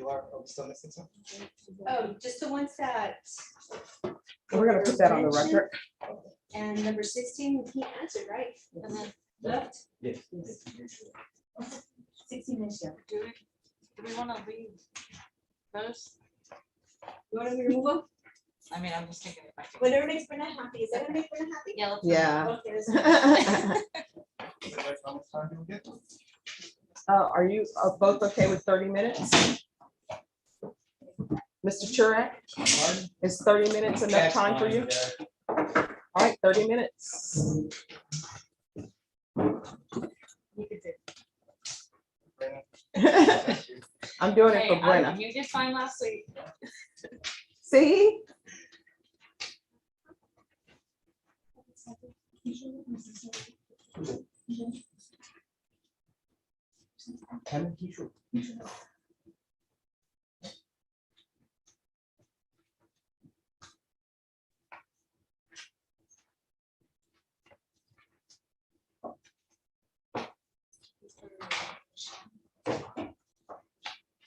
Are we still missing something? Oh, just the ones that. We're gonna put that on the mentioned. record. And number 16, he answered, right? And then left. Yes. 16 is yeah. Do we want to leave those? You want to remove them? I mean, I'm just thinking if I can. Whatever makes Brenda happy. Is that gonna make Brenda happy? Yeah. Let's Yeah. Okay, that's- How much time do we get? Are you both okay with 30 minutes? Mr. Churak, is 30 minutes enough That's time for fine, you? yeah. All right, 30 minutes. You could do. I'm doing it Hey, for Brenna. you did fine last week. See?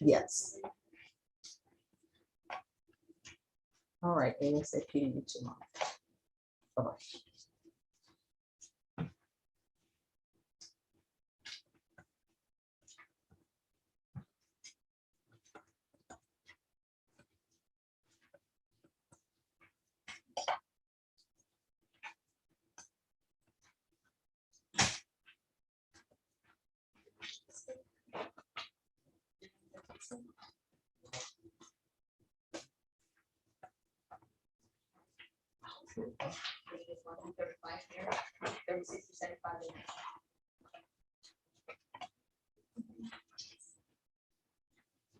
Yes. All right, ASAP, you too, Mom. Bye-bye.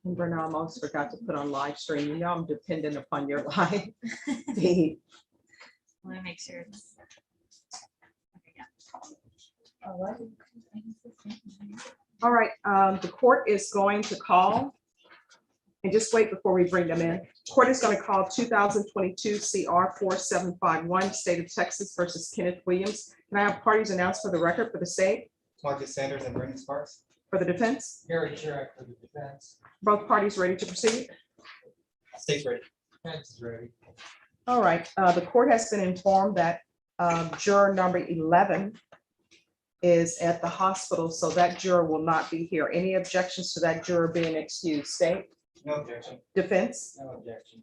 And Brenna, I almost forgot to put on live stream. You know, I'm dependent upon your live feed. Let me make sure. It's- Okay, yeah. All right, the court is going to call. And just wait before we bring them in. Court is going to call 2022 CR 4751, State of Texas versus Kenneth Williams. Can I have parties announced for the record for the state, Marcus Sanders and Brandon Sparks. for the defense? Gary Chirac for the defense. Both parties ready to proceed? State's ready. Defense is ready. All right, the court has been informed that juror number 11 is at the hospital, so that juror will not be here. Any objections to that juror being excused? State, No objection. defense? No objection.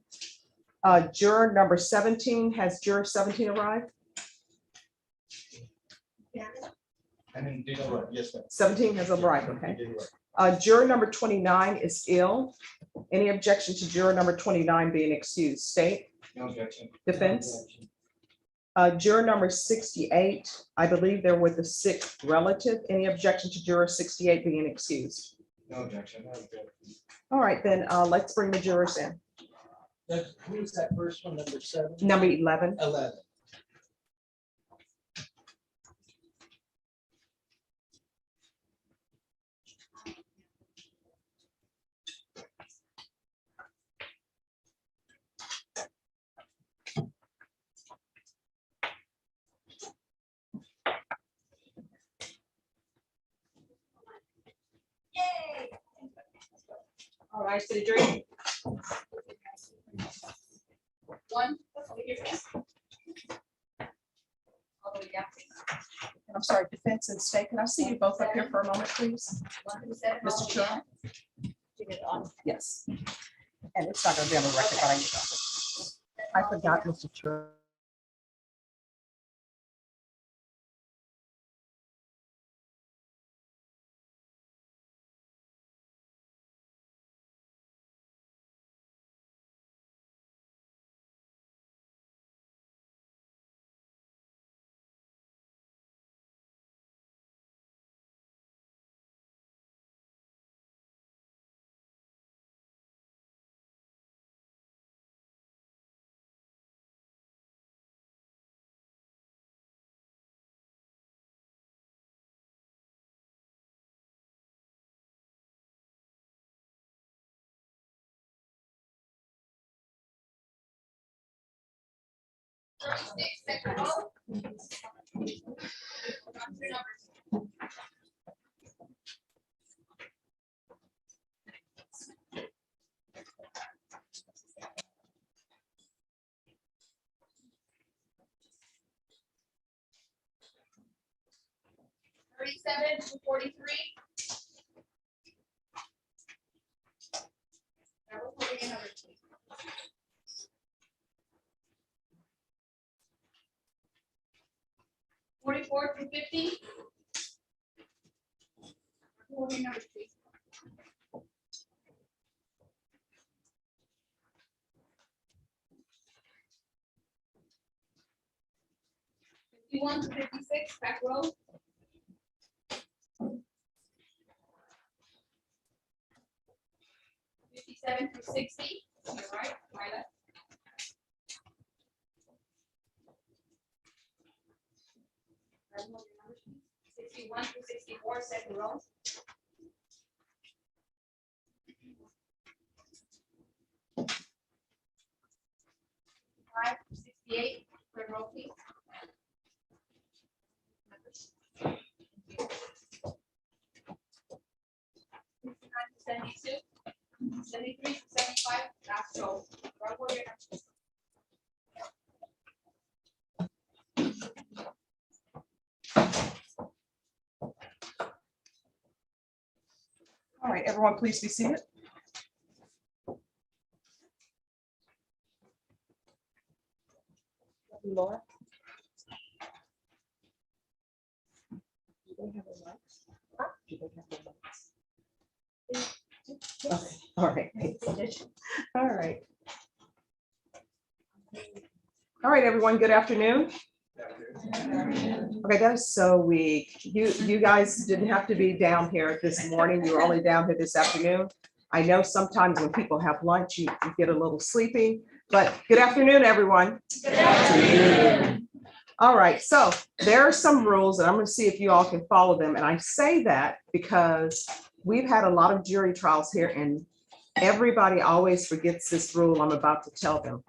Juror number 17, has juror 17 arrived? I didn't do the work. Yes, ma'am. 17 has arrived, okay. You did work. Juror number 29 is ill. Any objection to juror number 29 being excused? State, No objection. defense? No objection. Juror number 68, I believe they're with a sick relative. Any objection to juror 68 being excused? No objection. No objection. All right, then let's bring the jurors in. Who's that first one, number 7? Number 11. 11. All right, to the jury. One. Over here, please. All the way down. I'm sorry, defense and state. Can I see you both up here for a moment, please? Mr. Chair? Yes. And it's not going to be on the record, but I forgot, Mr. Chair. 37 to 43. Now we're putting in number 2. 44 to 50. We're putting number 3. 51 to 56, back row. 57 to 60, to your right, my left. 61 to 64, second row. 5 to 68, third row, please. 72, 73 to 75, last row. Right where you're at. All right, everyone, please be seated. Laura? Do they have a mic? Do they have a mic? Okay, all right. All right. All right, everyone, good afternoon. Okay, that is so weak. You guys didn't have to be down here this morning. You were only down here this afternoon. I know sometimes when people have lunch, you get a little sleepy, but good afternoon, everyone. Good afternoon. All right, so there are some rules and I'm going to see if you all can follow them. And I say that because we've had a lot of jury trials here and everybody always forgets this rule I'm about to tell them.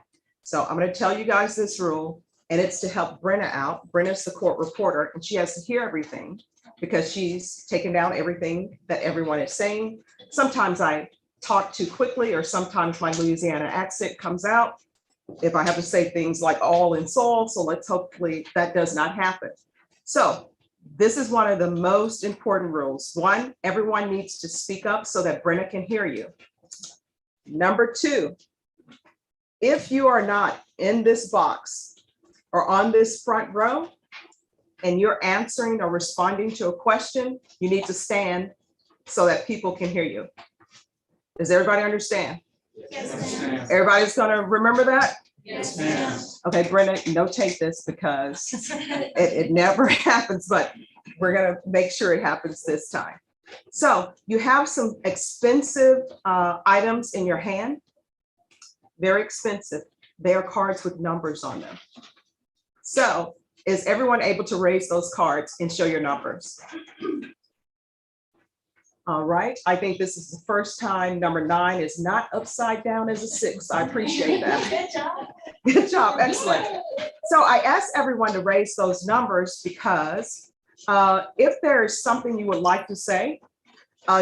So I'm going to tell you guys this rule and it's to help Brenna out. Brenna's the court reporter and she has to hear everything because she's taken down everything that everyone is saying. Sometimes I talk too quickly or sometimes my Louisiana accent comes out. If I have to say things like all and soul, so let's hopefully that does not happen. So this is one of the most important rules. One, everyone needs to speak up so that Brenna can hear you. Number two, if you are not in this box or on this front row and you're answering or responding to a question, you need to stand so that people can hear you. Does everybody understand? Yes, ma'am. Everybody's gonna remember that? Yes, ma'am. Okay, Brenda, notate this because it never happens, but we're gonna make sure it happens this time. So you have some expensive items in your hand, very expensive. They are cards with numbers on them. So is everyone able to raise those cards and show your numbers? All right, I think this is the first time number 9 is not upside down as a 6. I appreciate that. Good job. Good job, excellent. So I asked everyone to raise those numbers because if there is something you would like to say,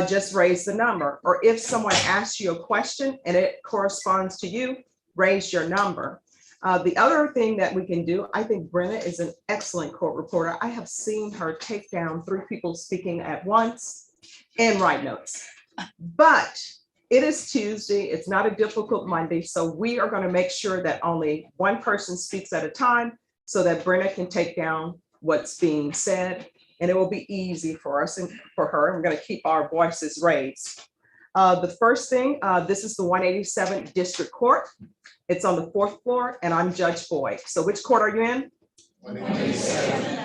just raise the number. Or if someone asks you a question and it corresponds to you, raise your number. The other thing that we can do, I think Brenna is an excellent court reporter. I have seen her take down 3 people speaking at once and write notes. But it is Tuesday, it's not a difficult Monday, so we are going to make sure that only one person speaks at a time so that Brenna can take down what's being said, and it will be easy for us and for her. We're going to keep our voices raised. The first thing, this is the 187th District Court. It's on the 4th floor, and I'm Judge Boyd. So which court are you in? 187.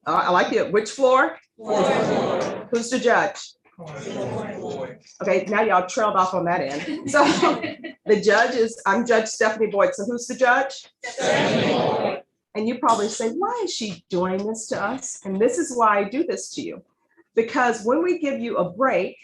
I like it. Which floor? 4th floor. Who's the judge? Okay, now y'all trailed off on that end. So the judge is, I'm Judge Stephanie Boyd. So who's the judge? And you probably say, why is she doing this to us? And this is why I do this to you. Because when we give you a break,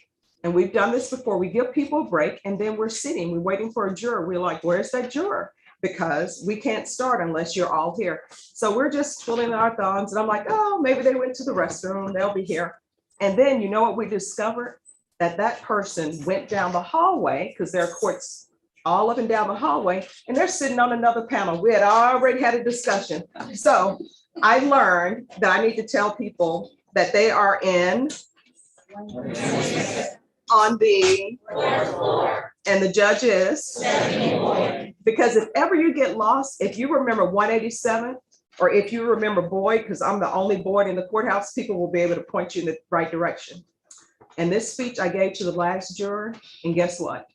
and we've done this before, we give people a break and then we're sitting, we're waiting for a juror. We're like, where's that juror? Because we can't start unless you're all here. So we're just twiddling our thumbs and I'm like, oh, maybe they went to the restroom, they'll be here. And then you know what we discovered? That that person went down the hallway because there are courts all up and down the hallway and they're sitting on another panel. We had already had a discussion. So I learned that I need to tell people that they are in on the, and the judge is, because if ever you get lost, if you remember 187, or if you remember Boyd, because I'm the only Boyd in the courthouse, people will be able to point you in the right direction. And this speech I gave to the last juror, and guess what?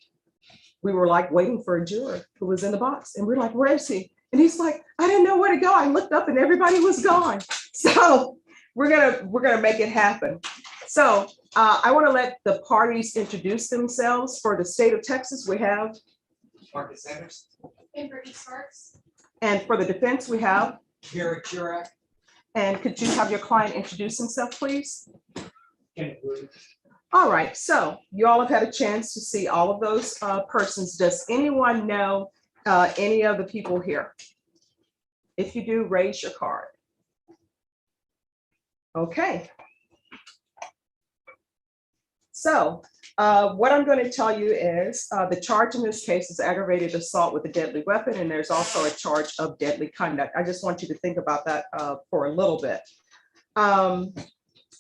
We were like waiting for a juror who was in the box, and we're like, where is he? And he's like, I didn't know where to go. I looked up and everybody was gone. So we're gonna make it happen. So I want to let the parties introduce themselves. For the state of Texas, we have, Marcus Sanders. Amber E. Sparks. and for the defense, we have, Garrett Jurak. and could you have your client introduce himself, please? Kenneth Williams. All right, so you all have had a chance to see all of those persons. Does anyone know any of the people here? If you do, raise your card. Okay. So what I'm going to tell you is the charge in this case is aggravated assault with a deadly weapon, and there's also a charge of deadly conduct. I just want you to think about that for a little bit. I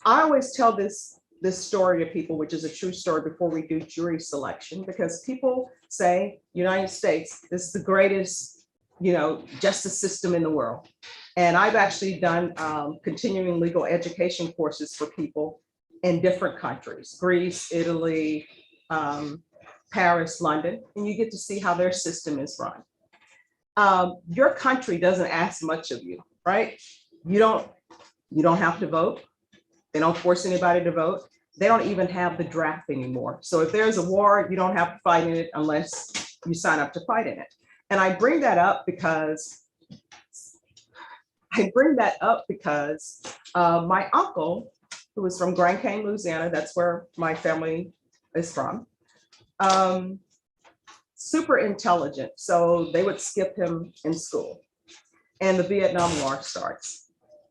always tell this story to people, which is a true story, before we do jury selection, because people say, United States, this is the greatest, justice system in the world. And I've actually done continuing legal education courses for people in different countries, Greece, Italy, Paris, London, and you get to see how their system is run. Your country doesn't ask much of you, right? You don't have to vote. They don't force anybody to vote. They don't even have the draft anymore. So if there's a war, you don't have to fight in it unless you sign up to fight in it. And I bring that up because my uncle, who was from Grand Cane, Louisiana, that's where my family is from, super intelligent. So they would skip him in school. And the Vietnam War starts.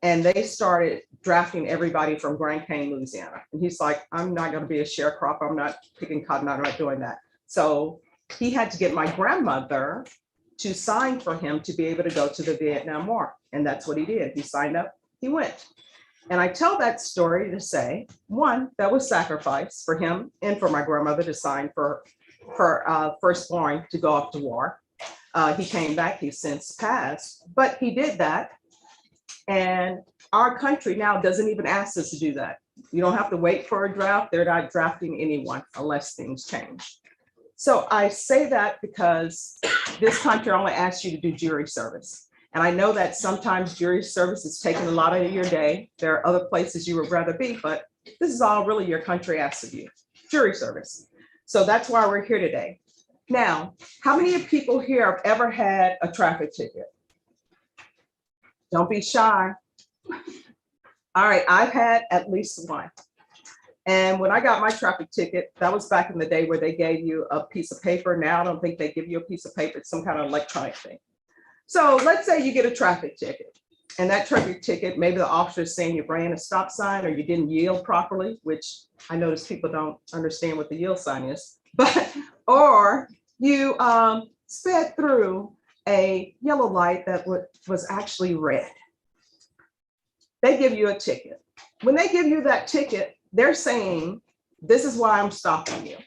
And they started drafting everybody from Grand Cane, Louisiana. And he's like, I'm not going to be a sharecropper. I'm not picking cotton. I'm not doing that. So he had to get my grandmother to sign for him to be able to go to the Vietnam War. And that's what he did. He signed up, he went. And I tell that story to say, one, that was sacrifice for him and for my grandmother to sign for her firstborn to go off to war. He came back, he's since passed, but he did that. And our country now doesn't even ask us to do that. You don't have to wait for a draft. They're not drafting anyone unless things change. So I say that because this country only asks you to do jury service. And I know that sometimes jury service is taking a lot of your day. There are other places you would rather be, but this is all really your country asks of you, jury service. So that's why we're here today. Now, how many people here have ever had a traffic ticket? Don't be shy. All right, I've had at least one. And when I got my traffic ticket, that was back in the day where they gave you a piece of paper. Now I don't think they give you a piece of paper, it's some kind of electronic thing. So let's say you get a traffic ticket, and that traffic ticket, maybe the officer is saying you ran a stop sign or you didn't yield properly, which I notice people don't understand what the yield sign is, but, or you sped through a yellow light that was actually red. They give you a ticket. When they give you that ticket, they're saying, this is why I'm stopping you.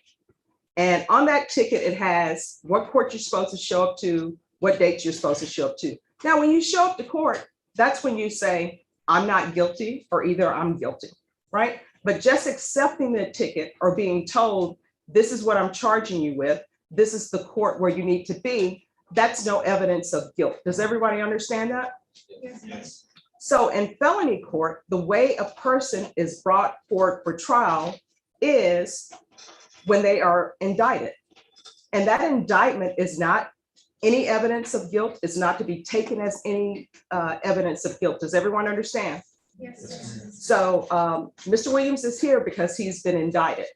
And on that ticket, it has what court you're supposed to show up to, what dates you're supposed to show up to. Now, when you show up to court, that's when you say, I'm not guilty, or either I'm guilty, right? But just accepting the ticket or being told, this is what I'm charging you with, this is the court where you need to be, that's no evidence of guilt. Does everybody understand that? Yes. So in felony court, the way a person is brought forward for trial is when they are indicted. And that indictment is not any evidence of guilt, is not to be taken as any evidence of guilt. Does everyone understand? Yes. So Mr. Williams is here because he's been indicted.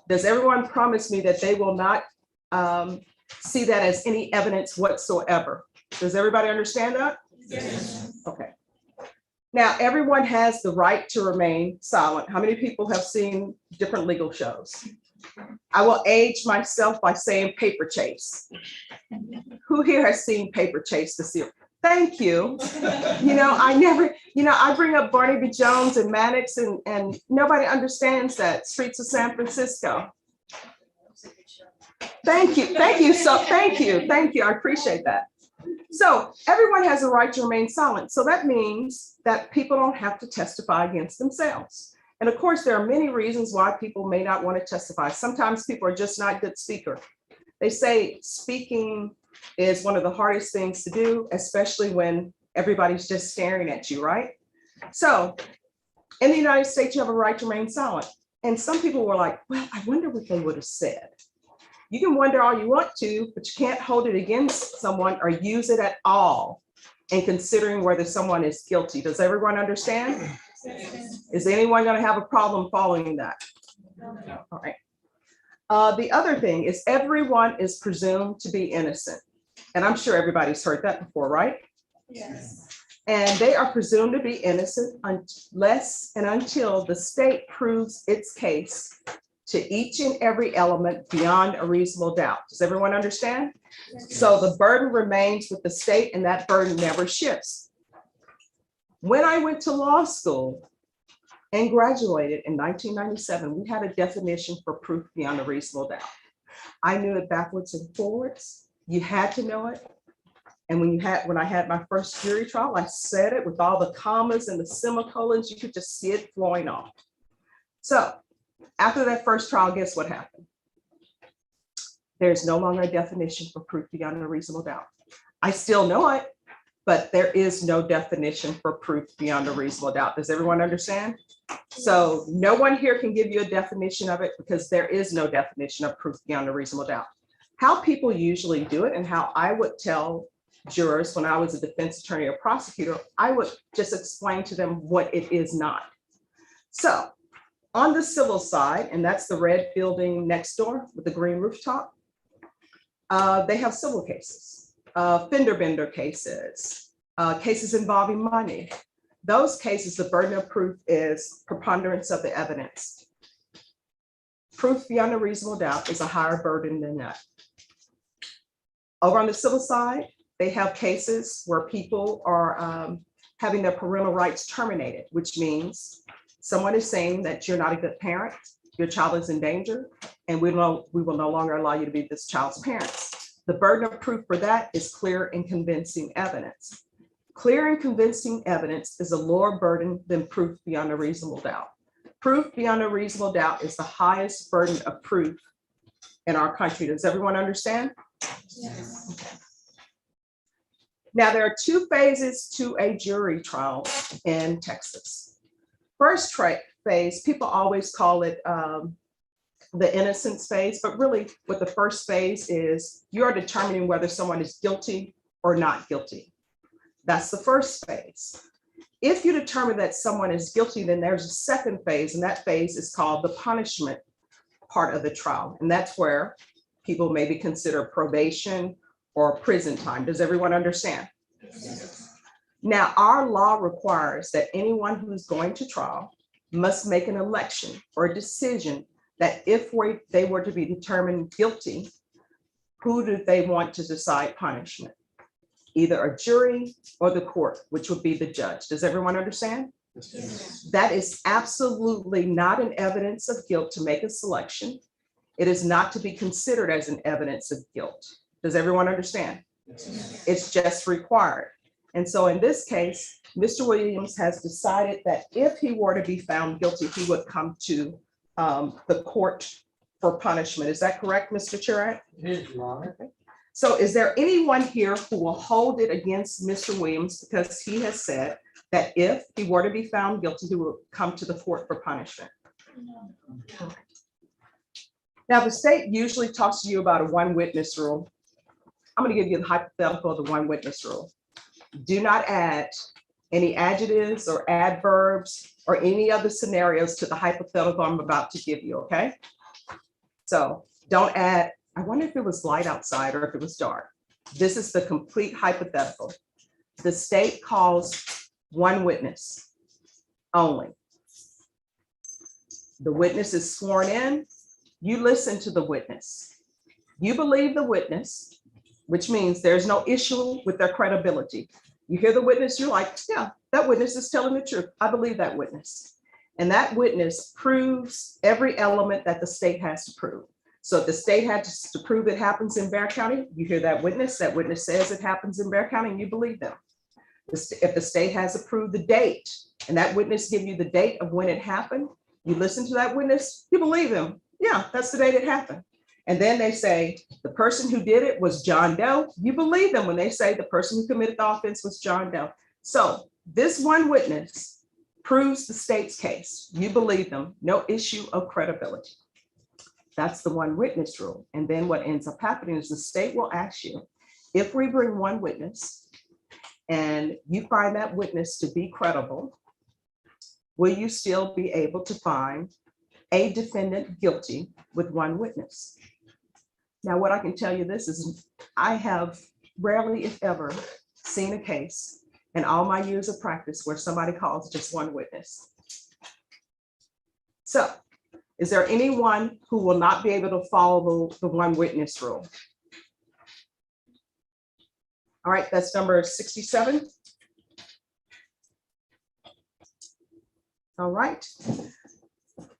Does everyone promise me that they will not see that as any evidence whatsoever? Does everybody understand that? Yes. Okay. Now, everyone has the right to remain silent. How many people have seen different legal shows? I will age myself by saying Paper Chase. Who here has seen Paper Chase this year? Thank you. I bring up Barnaby Jones and Maddox and nobody understands that. Streets of San Francisco. Thank you. Thank you. Thank you. I appreciate that. So everyone has a right to remain silent. So that means that people don't have to testify against themselves. And of course, there are many reasons why people may not want to testify. Sometimes people are just not good speakers. They say speaking is one of the hardest things to do, especially when everybody's just staring at you, right? So in the United States, you have a right to remain silent. And some people were like, well, I wonder what they would have said. You can wonder all you want to, but you can't hold it against someone or use it at all in considering whether someone is guilty. Does everyone understand? Is anyone going to have a problem following that? All right. The other thing is everyone is presumed to be innocent. And I'm sure everybody's heard that before, right? Yes. And they are presumed to be innocent unless and until the state proves its case to each and every element beyond a reasonable doubt. Does everyone understand? So the burden remains with the state and that burden never shifts. When I went to law school and graduated in 1997, we had a definition for proof beyond a reasonable doubt. I knew it backwards and forwards. You had to know it. And when I had my first jury trial, I said it with all the commas and the semicolons, you could just see it flowing off. So after that first trial, guess what happened? There's no longer a definition for proof beyond a reasonable doubt. I still know it, but there is no definition for proof beyond a reasonable doubt. Does everyone understand? So no one here can give you a definition of it because there is no definition of proof beyond a reasonable doubt. How people usually do it and how I would tell jurors when I was a defense attorney or prosecutor, I would just explain to them what it is not. So on the civil side, and that's the red building next door with the green rooftop, they have civil cases, fender bender cases, cases involving money. Those cases, the burden of proof is preponderance of the evidence. Proof beyond a reasonable doubt is a higher burden than that. Over on the civil side, they have cases where people are having their parental rights terminated, which means someone is saying that you're not a good parent, your child is in danger, and we will no longer allow you to be this child's parents. The burden of proof for that is clear and convincing evidence. Clear and convincing evidence is a lower burden than proof beyond a reasonable doubt. Proof beyond a reasonable doubt is the highest burden of proof in our country. Does everyone understand? Yes. Okay. Now, there are two phases to a jury trial in Texas. First phase, people always call it the innocence phase, but really what the first phase is, you are determining whether someone is guilty or not guilty. That's the first phase. If you determine that someone is guilty, then there's a second phase, and that phase is called the punishment part of the trial. And that's where people maybe consider probation or prison time. Does everyone understand? Yes. Now, our law requires that anyone who's going to trial must make an election or a decision that if they were to be determined guilty, who do they want to decide punishment? Either a jury or the court, which would be the judge. Does everyone understand? Yes. That is absolutely not an evidence of guilt to make a selection. It is not to be considered as an evidence of guilt. Does everyone understand? Yes. It's just required. And so in this case, Mr. Williams has decided that if he were to be found guilty, he would come to the court for punishment. Is that correct, Mr. Chair? It is, Your Honor. So is there anyone here who will hold it against Mr. Williams because he has said that if he were to be found guilty, he will come to the court for punishment? No. Now, the state usually talks to you about a one witness rule. I'm going to give you the hypothetical of the one witness rule. Do not add any adjectives or adverbs or any other scenarios to the hypothetical I'm about to give you, okay? So don't add, I wonder if it was light outside or if it was dark. This is the complete hypothetical. The state calls one witness only. The witness is sworn in. You listen to the witness. You believe the witness, which means there's no issue with their credibility. You hear the witness, you're like, yeah, that witness is telling the truth. I believe that witness. And that witness proves every element that the state has to prove. So if the state has to prove it happens in Bexar County, you hear that witness says it happens in Bexar County, and you believe them. If the state has approved the date, and that witness give you the date of when it happened, you listen to that witness, you believe them. Yeah, that's the date it happened. And then they say, the person who did it was John Doe. You believe them when they say the person who committed the offense was John Doe. So this one witness proves the state's case. You believe them, no issue of credibility. That's the one witness rule. And then what ends up happening is the state will ask you, if we bring one witness and you find that witness to be credible, will you still be able to find a defendant guilty with one witness? Now, what I can tell you this is I have rarely, if ever, seen a case in all my years of practice where somebody calls just one witness. So, is there anyone who will not be able to follow the one witness rule? All right, that's number 67. All right.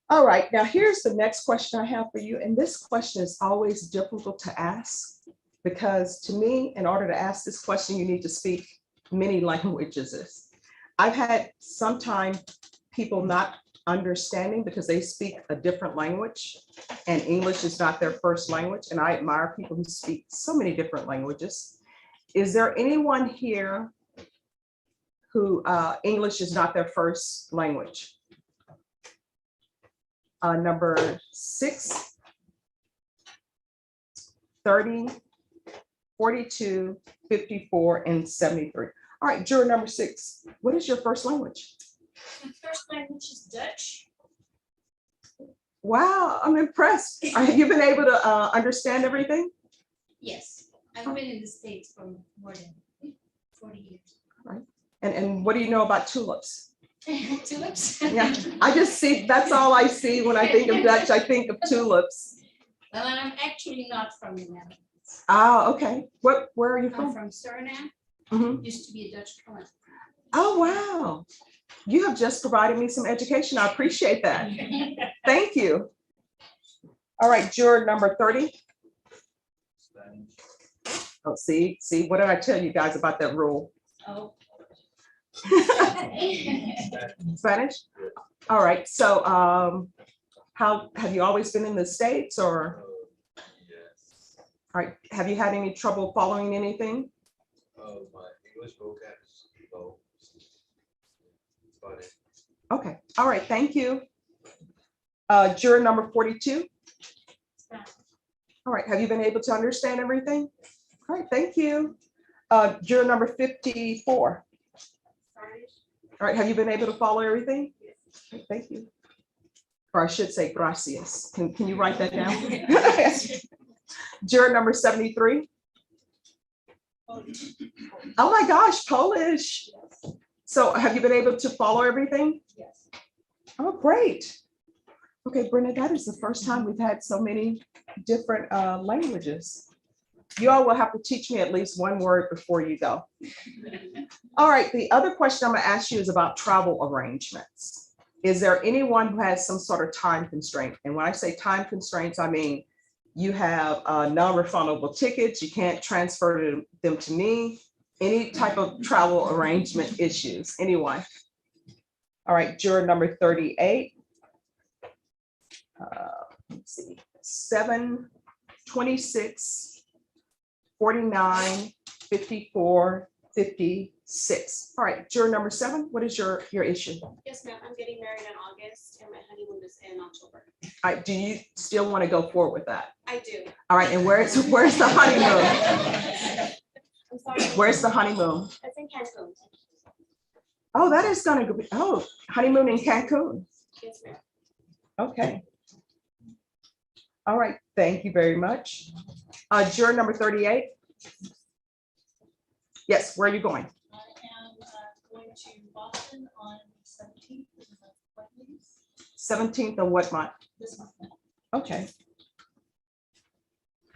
All right, now here's the next question I have for you. And this question is always difficult to ask because to me, in order to ask this question, you need to speak many languages. I've had sometimes people not understanding because they speak a different language and English is not their first language. And I admire people who speak so many different languages. Is there anyone here who English is not their first language? Number 6, 30, 42, 54, and 73. All right, juror number 6, what is your first language? My first language is Dutch. Wow, I'm impressed. Have you been able to understand everything? Yes, I've been in the States for more than 40 years. Right. And what do you know about tulips? Tulips? Yeah, I just see, that's all I see when I think of Dutch. I think of tulips. Well, I'm actually not from the Netherlands. Oh, okay. Where are you I'm from? from Suriname. Mhm. Used to be a Dutch colony. Oh, wow. You have just provided me some education. I appreciate that. Thank you. All right, juror number 30. Oh, see, what did I tell you guys about that rule? Oh. Spanish? All right, so how have you always been in the States or? Yes. All right, have you had any trouble following anything? My English vocab is low. But Okay, all right, thank you. Juror number 42. All right, have you been able to understand everything? All right, thank you. Juror number 54. All right, have you been able to follow everything? Okay, thank you. Or I should say gracias. Can you write that down? Juror number 73. Oh my gosh, Polish. So have you been able to follow everything? Yes. Oh, great. Okay, Brenda, that is the first time we've had so many different languages. You all will have to teach me at least one word before you go. All right, the other question I'm gonna ask you is about travel arrangements. Is there anyone who has some sort of time constraint? And when I say time constraints, I mean, you have non-refundable tickets, you can't transfer them to me, any type of travel arrangement issues, anyone? All right, juror number 38. Let's see, 7, 26, 49, 54, 56. All right, juror number 7, what is your issue? Yes, ma'am. I'm getting married in August and my honeymoon is in October. All right, do you still want to go forward with that? I do. All right, and where's the honeymoon? I'm sorry. Where's the honeymoon? It's in Cancun. Oh, that is gonna be, oh, honeymoon in Cancun. Yes, ma'am. Okay. All right, thank you very much. Juror number 38. Yes, where are you going? I am going to Boston on 17th. 17th of what month? This month. Okay.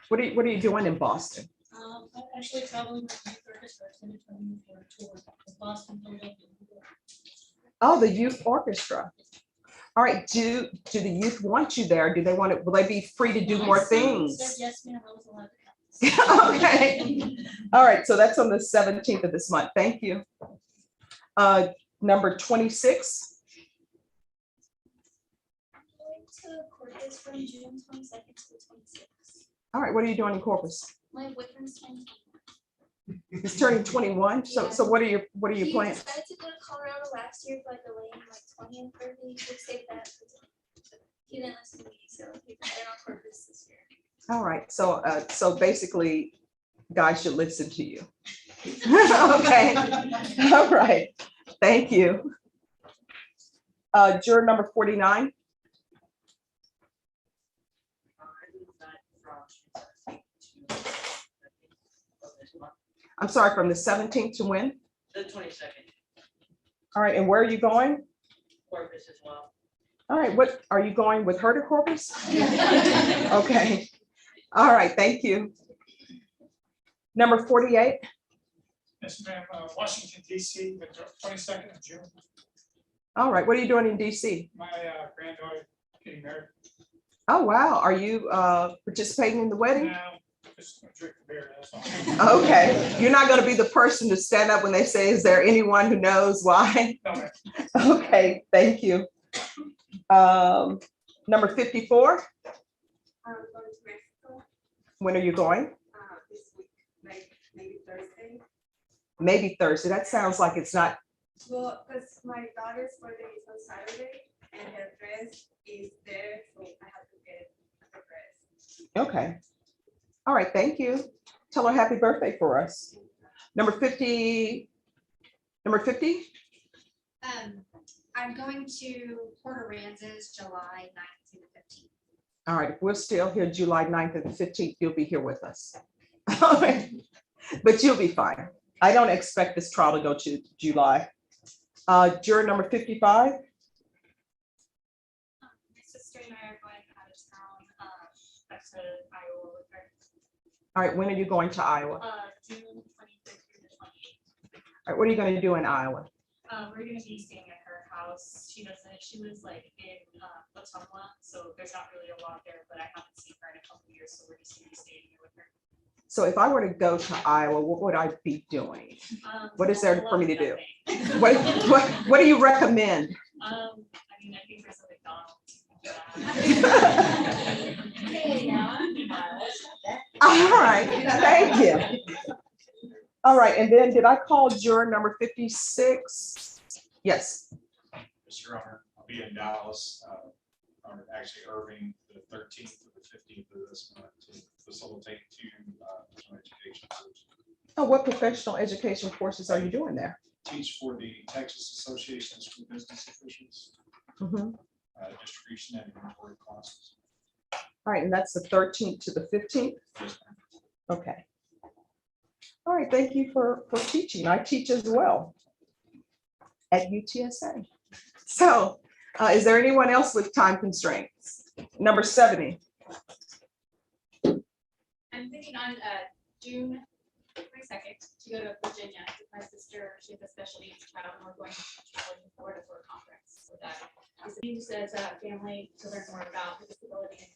What are you doing in Boston? I'm actually traveling with my orchestra, it's gonna tell me for a tour of Boston, Philadelphia, New York. Oh, the youth orchestra. All right, do the youth want you there? Do they want it? Will they be free to do My more son things? said, yes, ma'am, I was allowed to come. Okay. All right, so that's on the 17th of this month. Thank you. Number 26. I'm going to Corpus from June 22nd to the 26th. All right, what are you doing in Corpus? My boyfriend's 21. He's turning 21. So what are your He plans? decided to go to Colorado last year, but delaying like 20 and 30. He saved that. He didn't listen to me, so he decided on Corpus this year. All right, so basically, guys should listen to you. Okay, all right, thank you. Juror number 49. I'm sorry, from the 17th to when? The 22nd, All right, and where are you going? Corpus as well. All right, what, are you going with her to Corpus? Okay, all right, thank you. Number 48. Yes, ma'am, Washington DC, the 22nd of June. All right, what are you doing in DC? My granddaughter getting married. Oh, wow, are you participating in the wedding? Now, just gonna drink the beer, that's all. Okay, you're not gonna be the person to stand up when they say, is there anyone who knows why? No, ma'am. Okay, thank you. Number 54, I'm going to Mexico, when are you going? this week, maybe Thursday. Maybe Thursday, that sounds like it's not, Well, because my daughter's birthday is on Saturday and her dress is there, so I have to get the dress. okay. All right, thank you. Tell her happy birthday for us. Number 50. I'm going to Port Aransas, July 9th to the 15th. All right, if we're still here July 9th and the 15th, you'll be here with us. All right, but you'll be fine. I don't expect this trial to go to July. Juror number 55. My sister and I are going out of town, back to Iowa with her. All right, when are you going to Iowa? All June 23rd through the 28th. right, what are you going to do in Iowa? We're gonna be staying at her house. She lives like in Ottumwa, so there's not really a lot there, but I haven't seen her in a couple of years, so we're just gonna be staying here with her. So if I were to go to Iowa, what would I be doing? What is there for me to do? Nothing. What do you recommend? I mean, I think there's a McDonald's. Hey, now. All right, thank you. All right, and then did I call juror number 56? Yes, Mr. Honor, I'll be in Dallas, or actually Irving, the 13th to the 15th of this month to facilitate two professional education courses. oh, what professional education courses are you doing there? Teach for the Texas Association of School Business Officials, Mhm. distribution and inventory classes. All right, and that's the 13th to the 15th? Yes, ma'am. Okay. All right, thank you for teaching. I teach as well at UTSA. So is there anyone else with time constraints? Number 70. I'm thinking on June 22nd to go to Virginia with my sister. She has a special needs child, and we're going to Florida for a conference. So that is used as a family to learn more about the disability.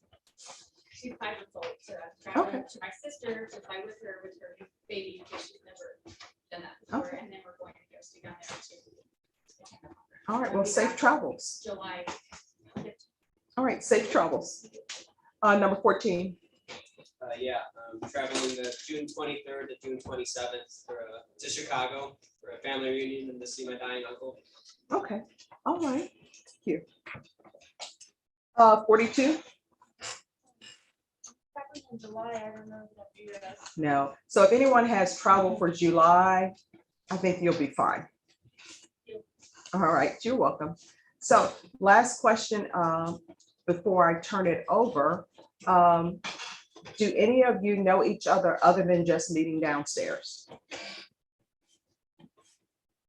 She's 5 months old, so I'm traveling to my sister to fly with her baby because she's never done that before, and then we're going to go see down there too. All right, well, safe travels. July 15th. All right, safe travels. Number 14. Yeah, I'm traveling the June 23rd to June 27th to Chicago for a family reunion and to see my dying uncle. Okay, all right, thank you. 42. In July, I don't know if that'd be us. No, so if anyone has travel for July, I think you'll be fine. All right, you're welcome. So last question before I turn it over. Do any of you know each other than just meeting downstairs?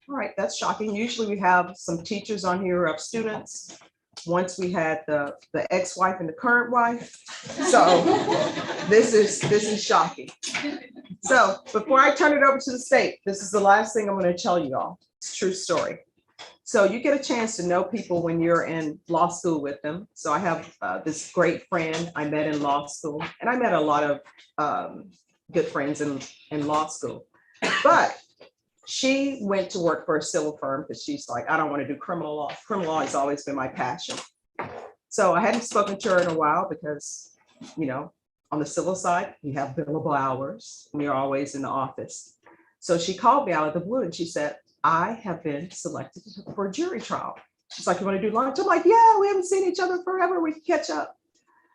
All right, that's shocking. Usually we have some teachers on here of students, once we had the ex-wife and the current wife. So this is shocking. So before I turn it over to the state, this is the last thing I'm going to tell you all. It's a true story. So you get a chance to know people when you're in law school with them. So I have this great friend I met in law school, and I met a lot of good friends in law school. But she went to work for a civil firm because she's like, I don't want to do criminal law. Criminal law has always been my passion. So I hadn't spoken to her in a while because, you know, on the civil side, you have billable hours and you're always in the office. So she called me out of the blue and she said, I have been selected for a jury trial. She's like, you want to do lunch? I'm like, yeah, we haven't seen each other forever. We can catch up.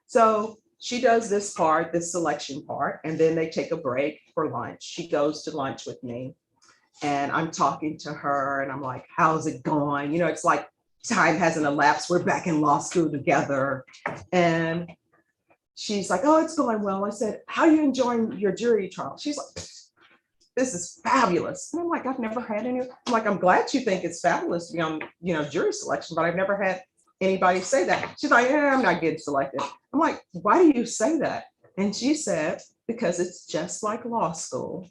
So she does this part, this selection part, and then they take a break for lunch. She goes to lunch with me. And I'm talking to her and I'm like, how's it going? You know, it's like time hasn't elapsed. We're back in law school together. And she's like, oh, it's going well. I said, how are you enjoying your jury trial? She's like, this is fabulous. And I'm like, I've never had any. I'm like, I'm glad you think it's fabulous to be on, you know, jury selection, but I've never had anybody say that. She's like, yeah, I'm not getting selected. I'm like, why do you say that? And she said, because it's just like law school.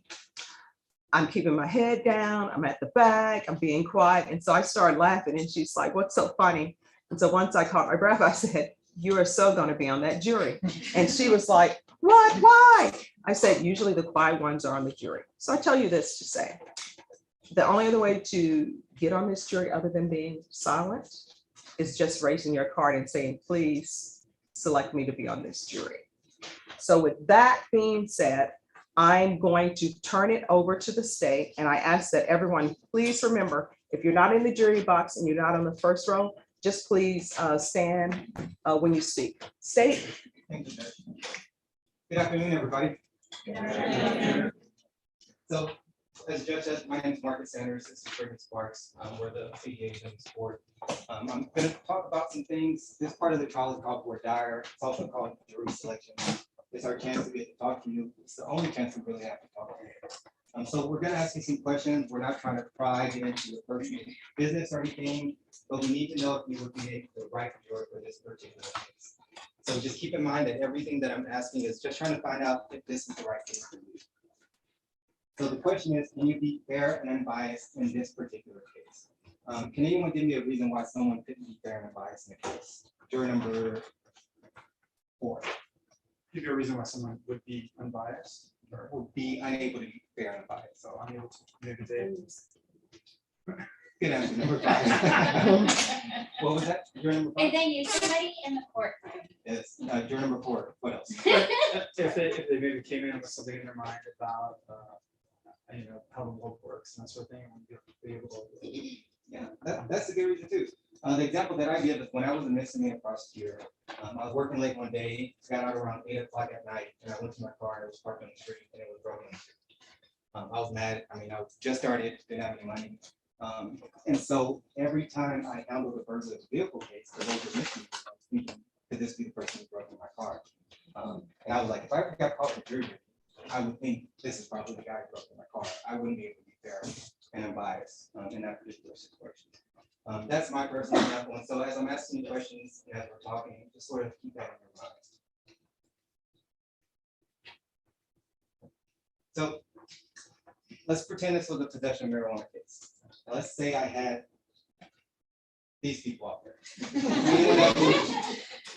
I'm keeping my head down, I'm at the back, I'm being quiet. And so I started laughing and she's like, what's so funny? And so once I caught my breath, I said, you are so gonna be on that jury. And she was like, what, why? I said, usually the quiet ones are on the jury. So I tell you this to say, the only other way to get on this jury other than being silent is just raising your card and saying, please select me to be on this jury. So with that being said, I'm going to turn it over to the state, and I ask that everyone, please remember, if you're not in the jury box and you're not on the first row, just please stand when you speak. State. Thank you, Judge. Good afternoon, everybody. So, as Judge said, my name is Marcus Sanders. This is Brigham Sparks. We're the CEAs in the sport. I'm going to talk about some things. This part of the trial is called voir dire. It's also called jury selection. It's our chance to get to talk to you. It's the only chance we really have to talk to you. So we're going to ask you some questions. We're not trying to pry into your personal business or anything, but we need to know if you would be the right juror for this particular case. So just keep in mind that everything that I'm asking is just trying to find out if this is the right case for you. So the question is, can you be fair and unbiased in this particular case? Can anyone give me a reason why someone couldn't be fair and unbiased in the case? Juror number 4. Give you a reason why someone would be unbiased or Would be unable to be fair and unbiased. so unable to, maybe they. Good answer, number 5. What was that? Juror number 5? And then you somebody in the courtroom. Yes, juror number 4. What else? If they maybe came in with something in their mind about, you know, how the world works and that sort of thing, and be able to. Yeah, that's a good reason too. The example that I give is when I was a misdemeanor prosecutor, I was working late one day, got out around 8 o'clock at night, and I went to my car, and it was parked on the street, and it was broken. I was mad. I mean, I just started, didn't have any money. And so every time I handled a burglary vehicle case, the local misdemeanor, I was thinking, could this be the person who broke in my car? And I was like, if I ever got caught for jury, I would think this is probably the guy who broke in my car. I wouldn't be able to be fair and unbiased in that particular situation. That's my personal example. And so as I'm asking you questions and as we're talking, just sort of keep that in your mind. So let's pretend this was a possession of marijuana case. Now, let's say I had these people out there.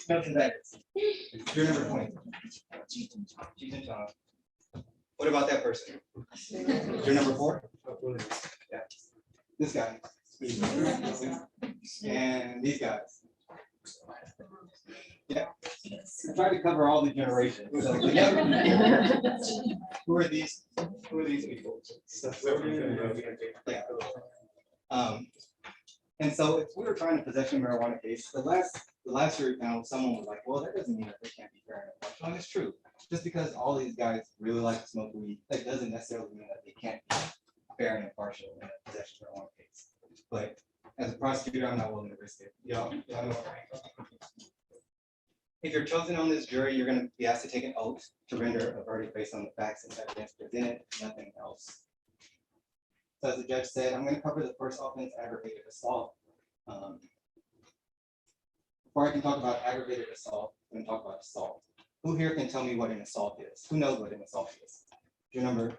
Nothing that is. You're number 20. Cheech and Chong. What about that person? You're number 4? Yeah. This guy. And these guys. Yeah. I tried to cover all the generations. So who are these? Who are these people? Yeah. And so if we were trying to possession marijuana case, the last jury panel, someone was like, well, that doesn't mean that they can't be fair and impartial. And it's true. Just because all these guys really like to smoke weed, that doesn't necessarily mean that they can't be fair and impartial in a possession marijuana case. But as a prosecutor, I'm not willing to risk it. Y'all know where I'm going. If you're chosen on this jury, you're going to be asked to take an oath to render a verdict based on the facts and evidence presented, nothing else. So as the judge said, I'm going to cover the first offense, aggravated assault. before I can talk about aggravated assault, I'm gonna talk about assault. Who here can tell me what an assault is? Who knows what an assault is? Your number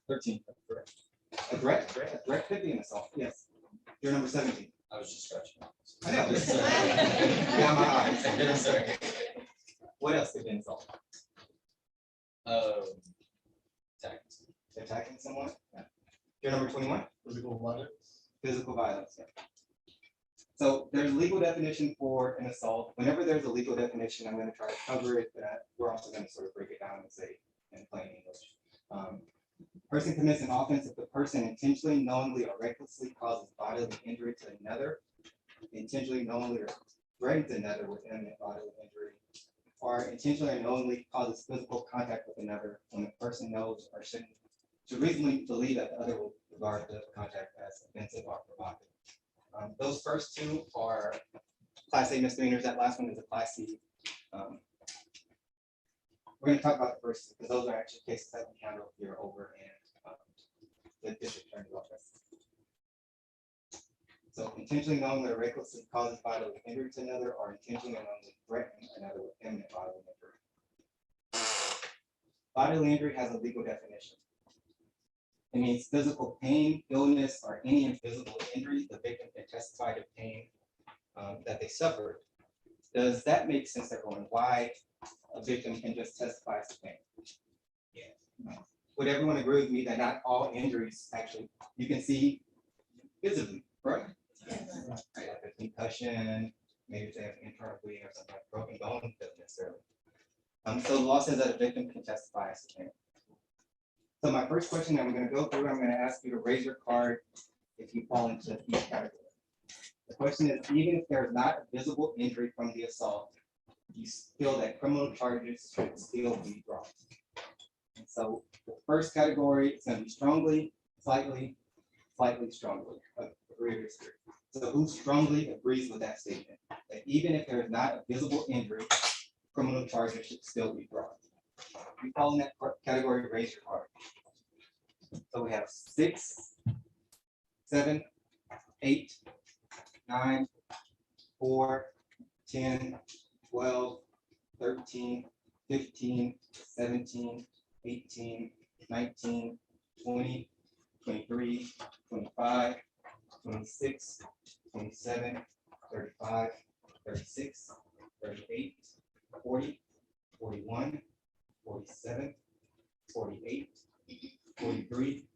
13. A threat? A threat could be an assault, yes. Your number 17. I was just scratching. I know. Got my eyes. What else could be an assault? Tax. Attacking someone? Yeah. Your number 21? Physical violence. Physical violence. Yeah. So there's a legal definition for an assault. Whenever there's a legal definition, I'm going to try to cover it, but we're also going to sort of break it down and say in plain English. Person commits an offense if the person intentionally, knowingly, or recklessly causes bodily injury to another, intentionally, knowingly, or threatens another with imminent bodily injury, or intentionally or knowingly causes physical contact with another when the person knows or should reasonably believe that the other will regard the contact as offensive or provocative. Those first two are Class A misdemeanors. That last one is a Class C. We're going to talk about the first two because those are actually cases that we handle here over in the district attorney's office. So intentionally, knowingly, or recklessly causes bodily injury to another, or intentionally or knowingly threatening another with imminent bodily injury. Bodily injury has a legal definition. It means physical pain, illness, or any invisible injury the victim can testify to pain that they suffered. Does that make sense, everyone? Why a victim can just testify to pain? Yeah. Would everyone agree with me that not all injuries actually you can see visibly, right? Right, like a concussion, maybe if they have internal bleeding or something like broken bone, doesn't necessarily. So the law says that a victim can testify as to pain. So my first question I'm going to go through, I'm going to ask you to raise your card if you fall into each category. The question is, even if there is not a visible injury from the assault, you feel that criminal charges should still be brought. And so the first category is going to be strongly, slightly, slightly strongly. Agree or disagree? So who strongly agrees with that statement? That even if there is not a visible injury, criminal charges should still be brought. If you fall in that category, raise your card. So we have 6, 7, 8, 9, 4, 10, 12, 13, 15, 17, 18, 19, 20, 23, 25, 26, 27, 35, 36, 38, 40, 41, 47, 48, 43,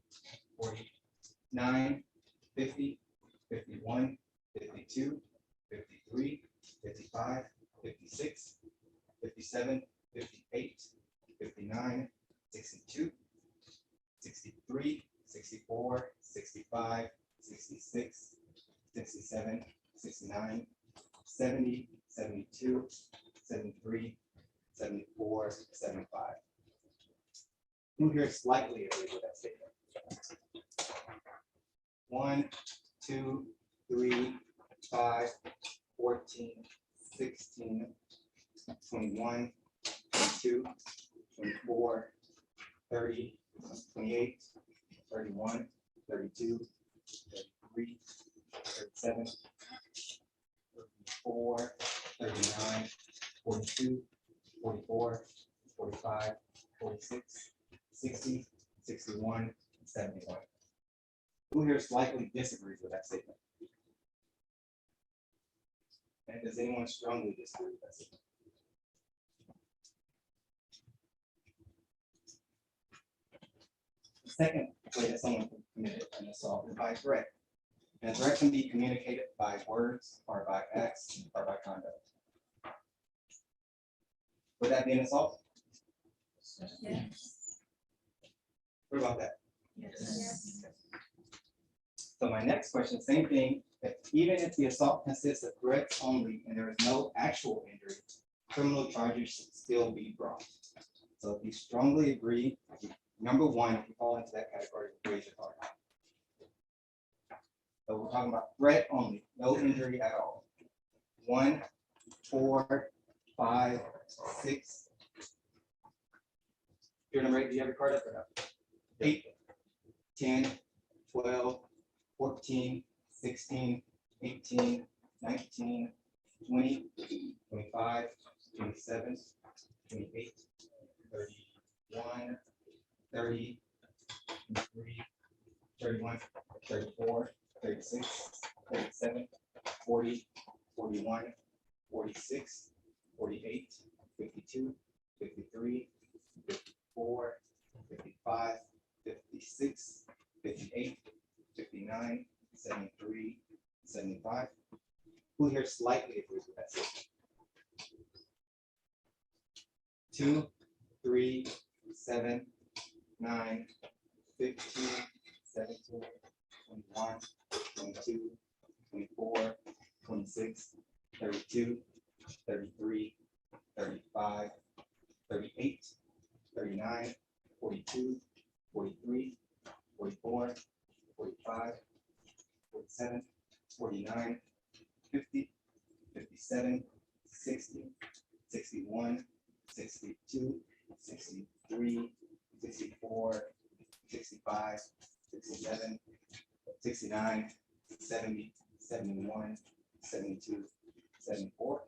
49, 50, 51, 52, 53, 55, 56, 57, 58, 59, 62, 63, 64, 65, 66, 67, 69, 70, 72, 73, 74, 75. Who here slightly agrees with that statement? 1, 2, 3, 5, 14, 16, 21, 22, 24, 30, 28, 31, 32, 33, 37, 34, 39, 42, 44, 45, 46, 60, 61, 71. Who here slightly disagrees with that statement? And does anyone strongly disagree with that statement? The second way that someone can commit an assault is by threat. And a threat can be communicated by words or by acts or by conduct. Would that be an assault? Yes. What about that? Yes. So my next question, same thing, that even if the assault consists of threats only and there is no actual injury, criminal charges should still be brought. So if you strongly agree, number 1, if you fall into that category, raise your card. So we're talking about threat only, no injury at all. 1, 4, 5, 6. Your number 8, do you have your card up or not? 8, 10, 12, 14, 16, 18, 19, 20, 25, 27, 28, 31, 30, 33, 31, 34, 36, 37, 40, 41, 46, 48, 52, 53, 54, 55, 56, 58, 59, 73, 75. Who here slightly agrees with that statement? 2, 3, 7, 9, 15, 17, 21, 22, 24, 26, 32, 33, 35, 38, 39, 42, 43, 44, 45, 47, 49, 50, 57, 60, 61, 62, 63, 64, 65, 67, 69, 70, 71, 72, 74.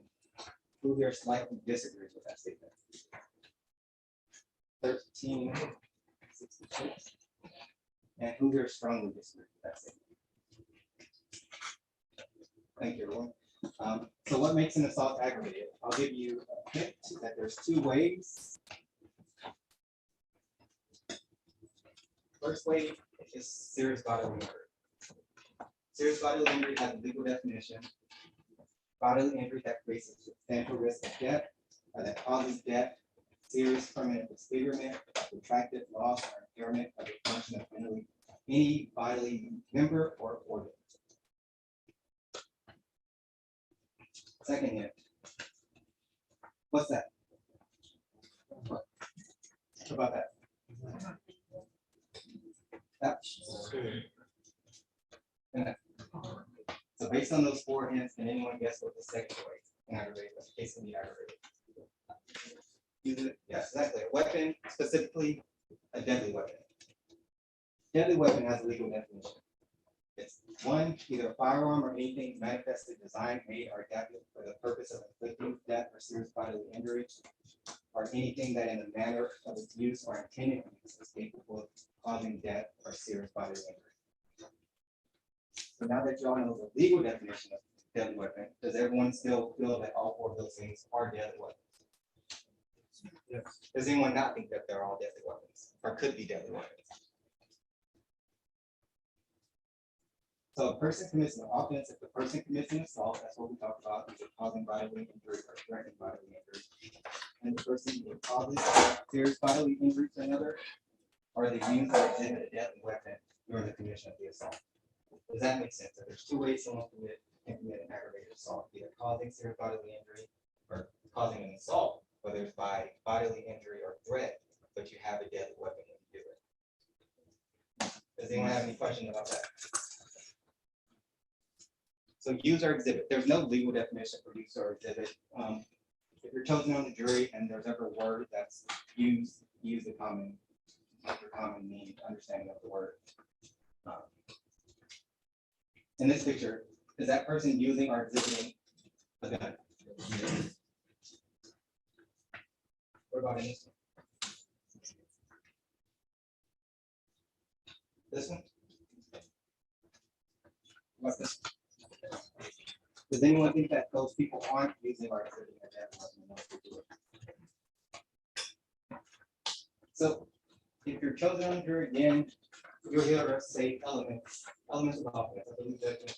Who here slightly disagrees with that statement? 13, 66. And who here strongly disagrees with that statement? Thank you, everyone. So what makes an assault aggravated? I'll give you a hint that there's two ways. First way is serious bodily injury. Serious bodily injury has a legal definition. Bodily injury that creates a substantial risk of death or that causes death, serious permanent disfigurement, protracted loss or impairment of the function of any bodily member or organ. Second hint. What's that? What about that? That. So based on those four hints, can anyone guess what the second way in aggravated case can be aggravated? Use it. Yes, exactly. A weapon, specifically a deadly weapon. Deadly weapon has a legal definition. It's one, either a firearm or anything manifestly designed, made, or adapted for the purpose of inflicting death or serious bodily injury, or anything that in the manner of its use or intended use is capable of causing death or serious bodily injury. So now that y'all know the legal definition of deadly weapon, does everyone still feel that all four of those things are deadly weapons? Yes. Does anyone not think that they're all deadly weapons or could be deadly weapons? So a person commits an offense if the person commits an assault, that's what we talked about, either causing bodily injury or threatening bodily injury. And the person either causes serious bodily injury to another, or they use or exhibit a deadly weapon during the commission of the assault. Does that make sense? That there's two ways someone can commit an aggravated assault, either causing serious bodily injury or causing an assault, whether it's by bodily injury or threat, but you have a deadly weapon when you do it. Does anyone have any questions about that? So use or exhibit, there's no legal definition for use or exhibit. If you're chosen on the jury and there's ever a word that's used, use the common meaning, understanding of the word. In this picture, is that person using or exhibiting a gun? What about in this one? This one? What about this? Does anyone think that those people aren't using or exhibiting a deadly weapon when they do it? So if you're chosen on the jury again, you'll hear us say elements of offense. I believe that's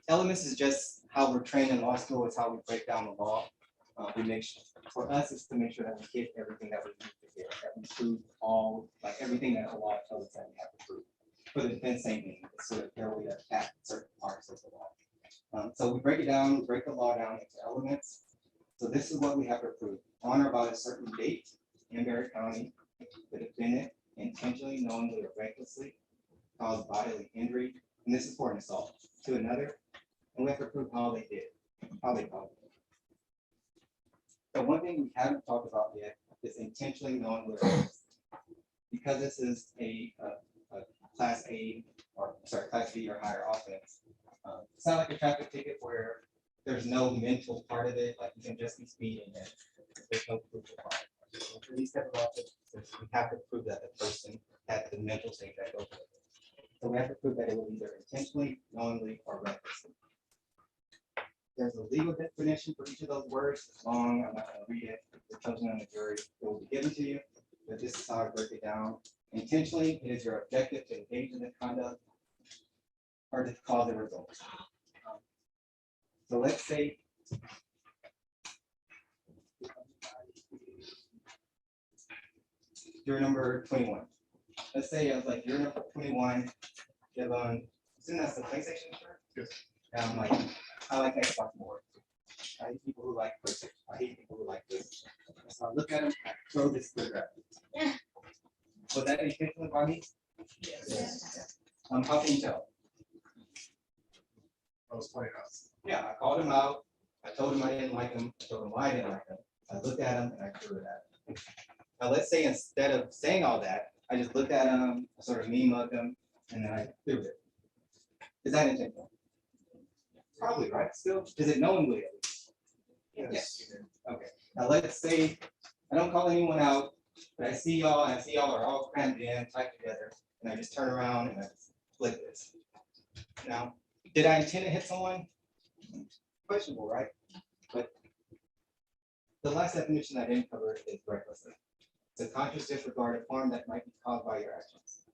elements is just how we're trained in law school. It's how we break down the law. We make sure, for us, it's to make sure that we get everything that we need to get, that we prove all, like everything that the law tells us that we have to prove. For the defense, same thing. It's sort of their way to attack certain parts of the law. So we break it down, we break the law down into elements. So this is what we have to prove. On or about a certain date in Berry County, the defendant intentionally, knowingly, or recklessly caused bodily injury, and this is for an assault, to another, and we have to prove how they did, how they caused it. So one thing we haven't talked about yet is intentionally, knowingly, or recklessly. Because this is a class A, or sorry, class B or higher offense. It's not like a traffic ticket where there's no mental part of it, like you can just be speeding and there's no proof of harm. So for these type of offenses, we have to prove that the person had the mental state that goes with it. So we have to prove that it was either intentionally, knowingly, or recklessly. There's a legal definition for each of those words. It's long, I'm not gonna read it. The judgment on the jury will be given to you, but this is how I break it down. Intentionally, it is your objective to engage in the conduct or to cause a result. So let's say you're number 21. Let's say I was like, you're number 21, you have isn't that the PlayStation? Yes. And I'm like, I like Xbox more. I hate people who like PlayStation. I hate people who like this. So I look at them, I throw this good rap. Was that intentional by me? Yes. How can you tell? I was playing out. Yeah, I called him out. I told him I didn't like him. I told him why I didn't like him. I looked at him and I threw it at him. Now let's say instead of saying all that, I just looked at him, I sort of meme-mugged him, and then I threw it. Is that intentional? Probably, right? Still, is it knowingly at least? Yes. Okay. Now let's say I don't call anyone out, but I see y'all, and I see y'all are all crammed in, tight together, and I just turn around and I just flick this. Now, did I intend to hit someone? Questionable, right? But the last definition I didn't cover is recklessly. It's a conscious disregard of harm that might be caused by your actions.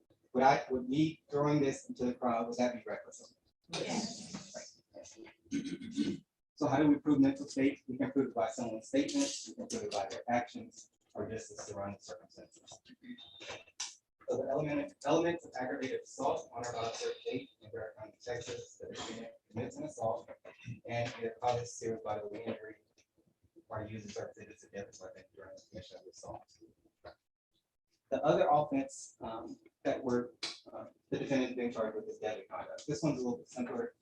Would me throwing this into the crowd, would that be reckless? Yes. Right. So how do we prove mental state? We can prove it by someone's statements, we can prove it by their actions, or just the surrounding circumstances. So the elements of aggravated assault on or about a certain date in Bexar County, Texas, the defendant commits an assault and either causes serious bodily injury or uses or possesses a deadly weapon during the commission of the assault. The other offense that the defendant is being charged with is deadly conduct. This one's a little bit simpler.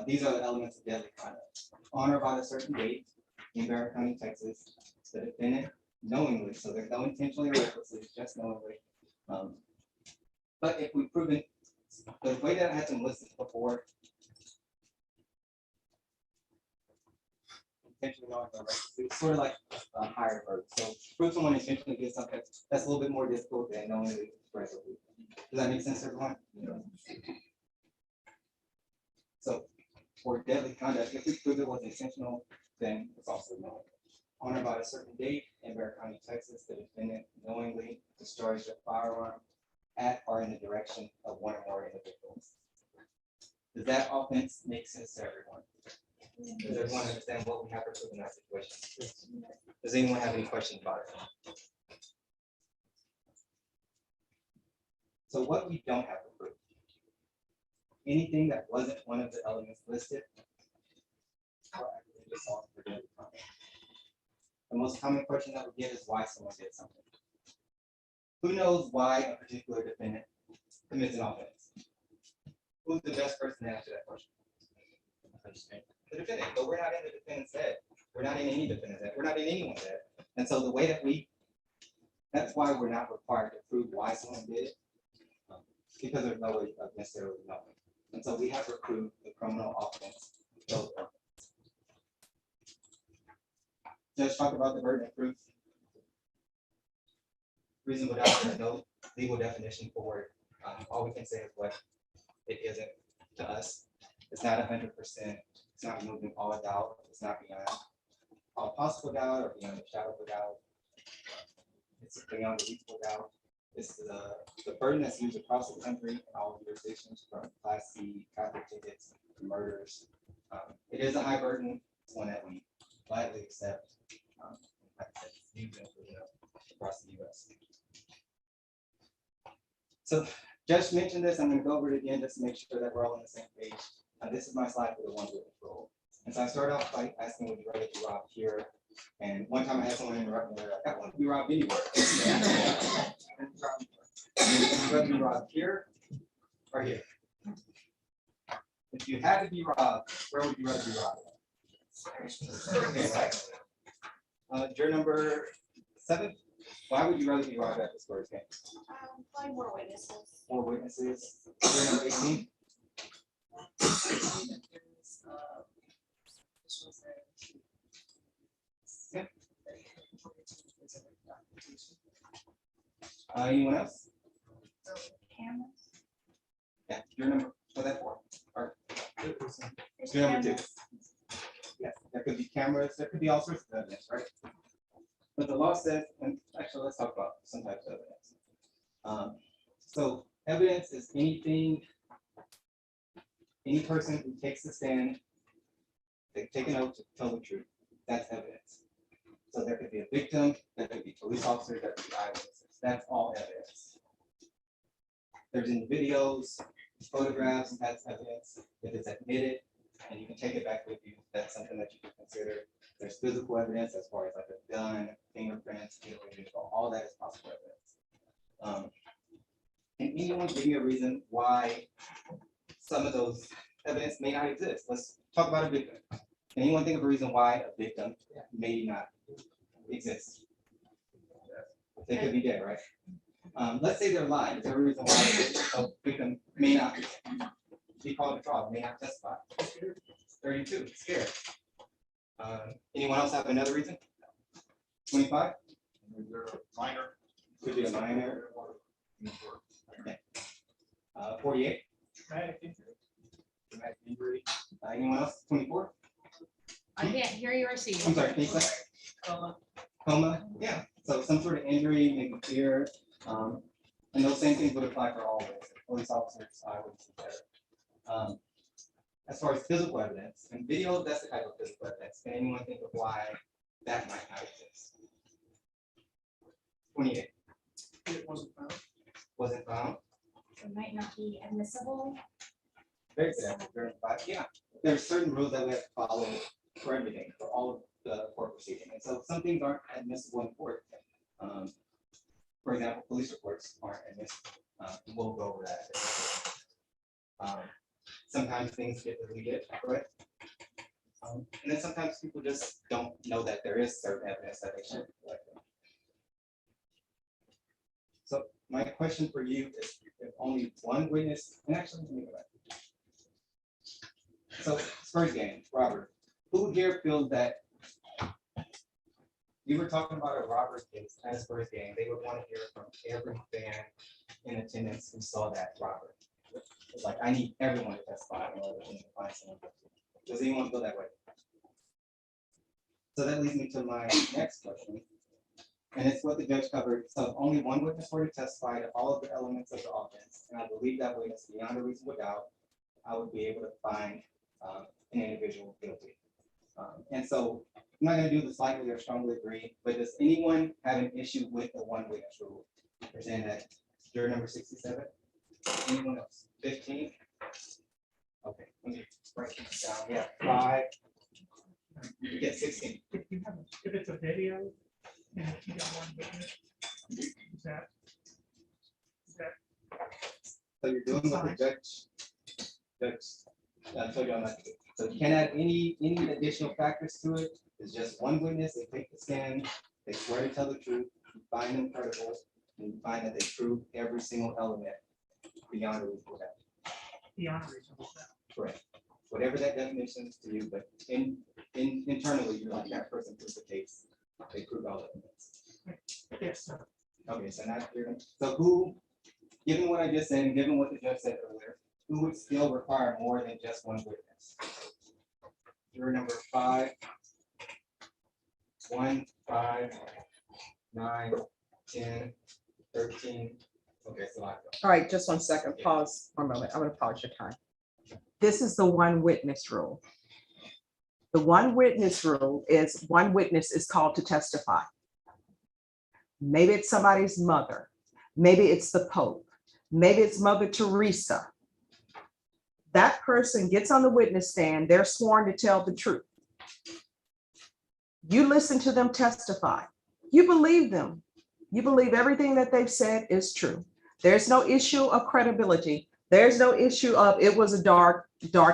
These are the elements of deadly conduct. On or about a certain date in Bexar County, Texas, the defendant knowingly, so there's no intentionally or recklessly, it's just knowingly. But if we prove it, the way that I had them listed before, intentionally knowing or recklessly, it's sort of like a higher burden. So prove someone intentionally did something that's a little bit more difficult than knowingly recklessly. Does that make sense, everyone? Yeah. So for deadly conduct, if we prove it was intentional, then it's also knowing. On or about a certain date in Bexar County, Texas, the defendant knowingly discharged a firearm at or in the direction of one or more individuals. Does that offense make sense to everyone? Does everyone understand what we have to prove in that situation? Does anyone have any questions about it? So what we don't have to prove? Anything that wasn't one of the elements listed. or aggravated assault for deadly conduct. The most common question that we get is why someone did something. Who knows why a particular defendant commits an offense? Who's the best person to answer that question? The defendant, but we're not in the defendant's head. We're not in any defendant's head. We're not in anyone's head. And so the way that that's why we're not required to prove why someone did it, because there's no way of necessarily knowing. And so we have to prove the criminal offense. Judge, talk about the burden of proof. Reasonable doubt, there's no legal definition for it. All we can say is what it isn't to us. It's not 100%. It's not removing all doubt. It's not beyond all possible doubt or beyond the shadow of a doubt. It's beyond a reasonable doubt. This is the burden that's used across the country in all jurisdictions, from Class C, traffic tickets, to murders. It is a high burden. It's one that we gladly accept. Like I said, it's used across the U.S. So, Judge mentioned this. I'm going to go over it again just to make sure that we're all on the same page. This is my slide for the one with control. And so I start off by asking, would you rather be robbed here? And one time I had someone interrupt me. They're like, I want to be robbed anywhere. Would you rather be robbed here or here? If you had to be robbed, where would you rather be robbed? Okay, right. Juror number 7. Why would you rather be robbed at the Spurs game? Probably more witnesses. More witnesses. Juror number 18. Anyone else? Cameras. Yeah, your number, for that four. There's Your number two. cameras. Yes, there could be cameras, there could be all sorts of evidence, right? But the law says, and actually, let's talk about some types of evidence. So evidence is anything, any person who takes the stand, they take an oath to tell the truth, that's evidence. So there could be a victim, there could be police officers, there could be eyewitnesses, that's all evidence. There's any videos, photographs, that's evidence. If it's admitted and you can take it back with you, that's something that you can consider. There's physical evidence as far as like a gun, fingerprints, all that is possible evidence. Can anyone give me a reason why some of those evidence may not exist? Let's talk about a victim. Can anyone think of a reason why a victim may not exist? They could be dead, right? Let's say they're lying. Is there a reason why a victim may not be called to trial, may not testify? 32, scared. Anyone else have another reason? 25? Minor. Could be a minor. Okay. 48? Traumatic injury. Traumatic injury. Anyone else? 24? I can't hear you or see you. I'm sorry, can you say? Coma, yeah, so some sort of injury, maybe fear, and those same things would apply for all of us, police officers, eyewitnesses, etc. As far as physical evidence, and video, that's the type of physical evidence. Can anyone think of why that might not exist? 28. It wasn't found. Wasn't found. It might not be admissible. Very exactly. Verified. Yeah, there's certain rules that we have to follow for everything, for all of the court proceeding. And so some things aren't admissible in court. For example, police reports aren't admissible. We'll go over that. Sometimes things get deleted, right? And then sometimes people just don't know that there is certain evidence that they should collect. So my question for you is, if only one witness, and actually, let me go back. So Spurs game, Robert, who here feels that you were talking about a Robert case at a Spurs game, they would want to hear from every fan in attendance who saw that Robert. It's like, I need everyone to testify in order to find someone. Does anyone feel that way? So that leads me to my next question. And it's what the judge covered. So if only one witness were to testify to all of the elements of the offense, and I believe that witness beyond a reasonable doubt, I would be able to find an individual guilty. And so I'm not going to do the slightly or strongly agree, but does anyone have an issue with the one witness rule? They're saying that juror number 67. Anyone else? 15. Okay, let me break this down. Yeah, 5. You get 16. If it's a video, and if you got one witness, is that? So you're doing what the judge told you I'm not to do. So you can't add any additional factors to it. It's just one witness, they take the stand, they swear to tell the truth, you find them credible, and you find that they prove every single element beyond a reasonable doubt. Beyond a reasonable doubt. Correct. Whatever that definition is to you, but internally, you're like, that person proves the case. They prove all the evidence. Yes, sir. Okay, so now so who, given what I just said, and given what the judge said earlier, who would still require more than just one witness? Juror number 5. 1, 5, 9, 10, 13. Okay, so I go. All right, just 1 second, pause for a moment. I'm gonna pause your time. This is the one witness rule. The one witness rule is one witness is called to testify. Maybe it's somebody's mother. Maybe it's the Pope. Maybe it's Mother Teresa. That person gets on the witness stand, they're sworn to tell the truth. You listen to them testify. You believe them. You believe everything that they've said is true. There's no issue of credibility. There's no issue of it was a dark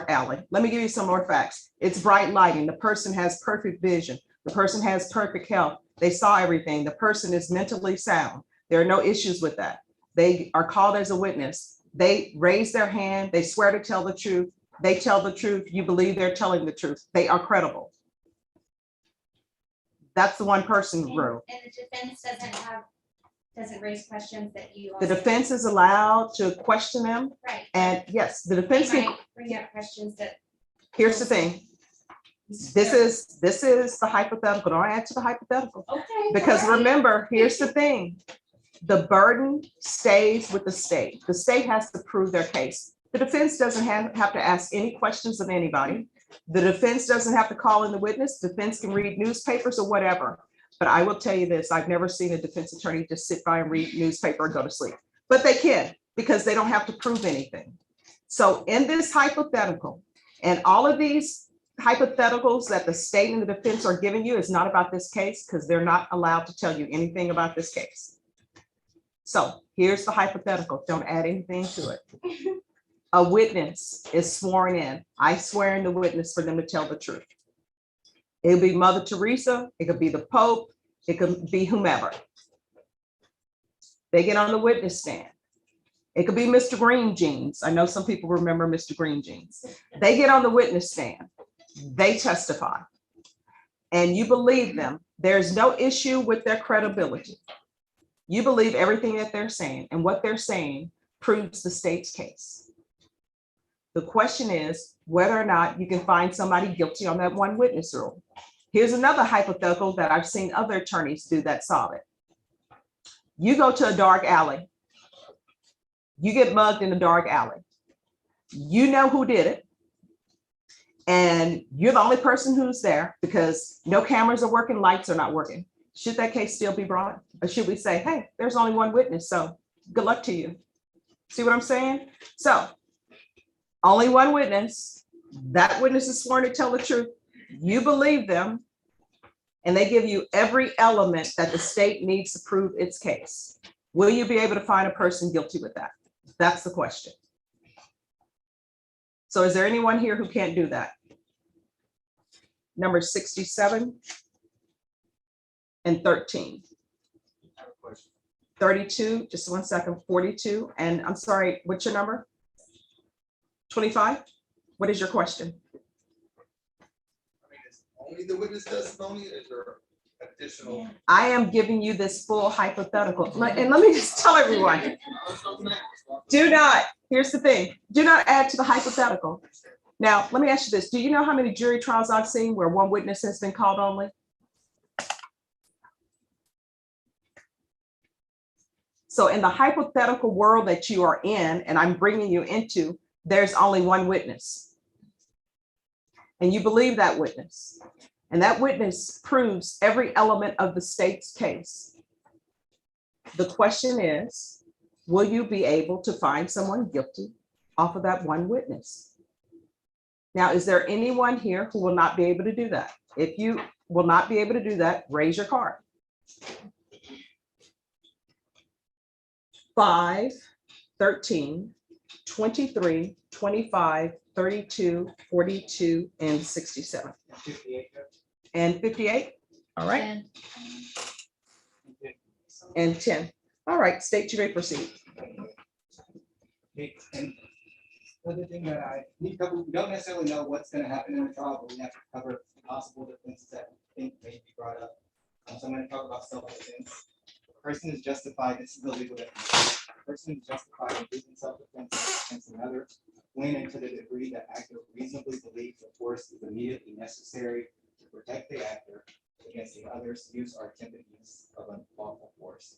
alley. Let me give you some more facts. It's bright lighting. The person has perfect vision. The person has perfect health. They saw everything. The person is mentally sound. There are no issues with that. They are called as a witness. They raise their hand. They swear to tell the truth. They tell the truth. You believe they're telling the truth. They are credible. That's the one person rule. And the defense doesn't raise questions that you. The also- defense is allowed to question them. Right. And yes, the They defense can, might bring up questions that. here's the thing. This is the hypothetical. Don't add to the hypothetical. Okay. Because all right. remember, here's the thing. The burden stays with the state. The state has to prove their case. The defense doesn't have to ask any questions of anybody. The defense doesn't have to call in the witness. Defense can read newspapers or whatever. But I will tell you this, I've never seen a defense attorney just sit by and read newspaper and go to sleep. But they can, because they don't have to prove anything. So in this hypothetical, and all of these hypotheticals that the state and the defense are giving you is not about this case, because they're not allowed to tell you anything about this case. So here's the hypothetical. Don't add anything to it. A witness is sworn in. I swear in the witness for them to tell the truth. It'll be Mother Teresa, it could be the Pope, it could be whomever. They get on the witness stand. It could be Mr. Green Jeans. I know some people remember Mr. Green Jeans. They get on the witness stand. They testify. And you believe them. There's no issue with their credibility. You believe everything that they're saying, and what they're saying proves the state's case. The question is whether or not you can find somebody guilty on that one witness rule. Here's another hypothetical that I've seen other attorneys do that's solid. You go to a dark alley. You get mugged in a dark alley. You know who did it. And you're the only person who's there because no cameras are working, lights are not working. Should that case still be brought? Or should we say, hey, there's only one witness, so good luck to you. See what I'm saying? So only one witness, that witness is sworn to tell the truth. You believe them, and they give you every element that the state needs to prove its case. Will you be able to find a person guilty with that? That's the question. So is there anyone here who can't do that? Number 67 and 13. 32, just 1 second, 42, and I'm sorry, what's your number? 25? What is your question? I mean, is only the witness testimony, is there additional? I am giving you this full hypothetical. And let me just tell everyone, do not, here's the thing, do not add to the hypothetical. Now, let me ask you this. Do you know how many jury trials I've seen where one witness has been called only? So in the hypothetical world that you are in, and I'm bringing you into, there's only one witness. And you believe that witness. And that witness proves every element of the state's case. The question is, will you be able to find someone guilty off of that one witness? Now, is there anyone here who will not be able to do that? If you will not be able to do that, raise your card. 5, 13, 23, 25, 32, 42, and 67. 58. And 58? All right. And 10. All right, state, you may proceed. Okay, and other thing that we don't necessarily know what's going to happen in the trial, but we have to cover possible defenses that we think may be brought up. So I'm going to talk about self-defense. A person is justified, this is the legal definition. A person is justified in using self-defense against another when and to the degree that actor reasonably believes the force is immediately necessary to protect the actor against the other's use or attempted use of unlawful force.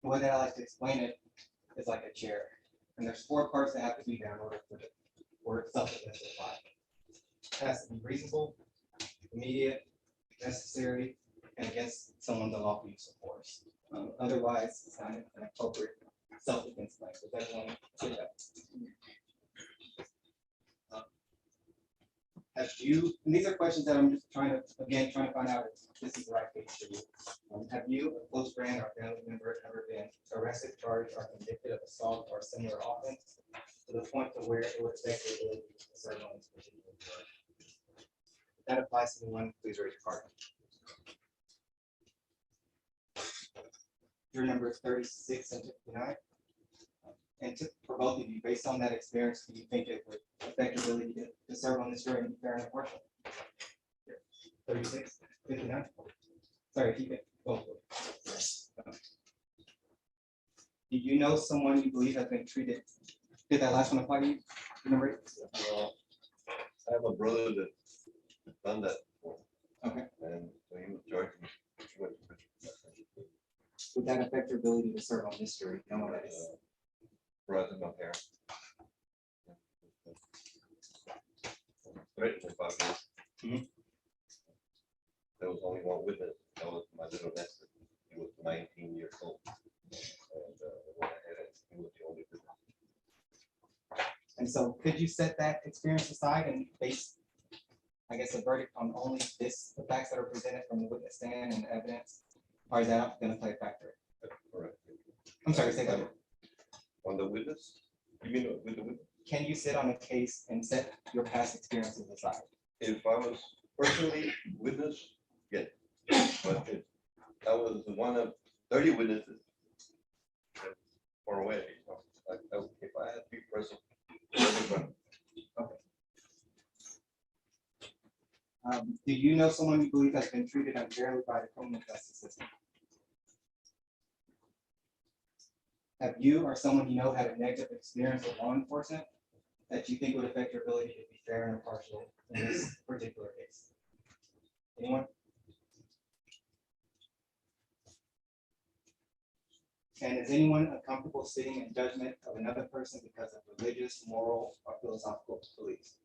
The way that I like to explain it is like a chair. And there's 4 parts that have to be there in order for self-defense to apply. It has to be reasonable, immediate, necessary, and against someone's unlawful use of force. Otherwise, it's not an appropriate self-defense claim. Does everyone see that? Have you, and these are questions that I'm just trying to find out if this is the right case for you. Have you, a close friend or family member, ever been arrested, charged, or convicted of assault or similar offense to the point to where it would affect your ability to serve on this particular charge? If that applies to anyone, please raise your card. Your number is 36 and 59. And for both of you, based on that experience, do you think it would affect your ability to serve on this jury and be fair and impartial? 36. 59? Sorry, keep it both. Do you know someone you believe has been treated? Did that last one apply to you? Remember? I have a brother that done that before. Okay. And so he was charged. Would that affect your ability to serve on this jury? No one that is. Brother, my parents. Threatened me 5 years. There was only one witness. That was my little nephew. He was 19 years old. And when I had it, he was the only witness. And so could you set that experience aside and base, I guess, a verdict on only the facts that are presented from the witness stand and the evidence? Or is that going to play a factor? Correct. I'm sorry, say that. On the witness? You mean with the witness? Can you sit on a case and set your past experiences aside? If I was personally witness, yes. But if I was one of 30 witnesses far away, if I had to be present, everyone. Do you know someone you believe has been treated unfairly by the criminal justice system? Have you or someone you know had a negative experience with law enforcement that you think would affect your ability to be fair and impartial in this particular case? Anyone? And is anyone uncomfortable sitting in judgment of another person because of religious, moral, or philosophical beliefs?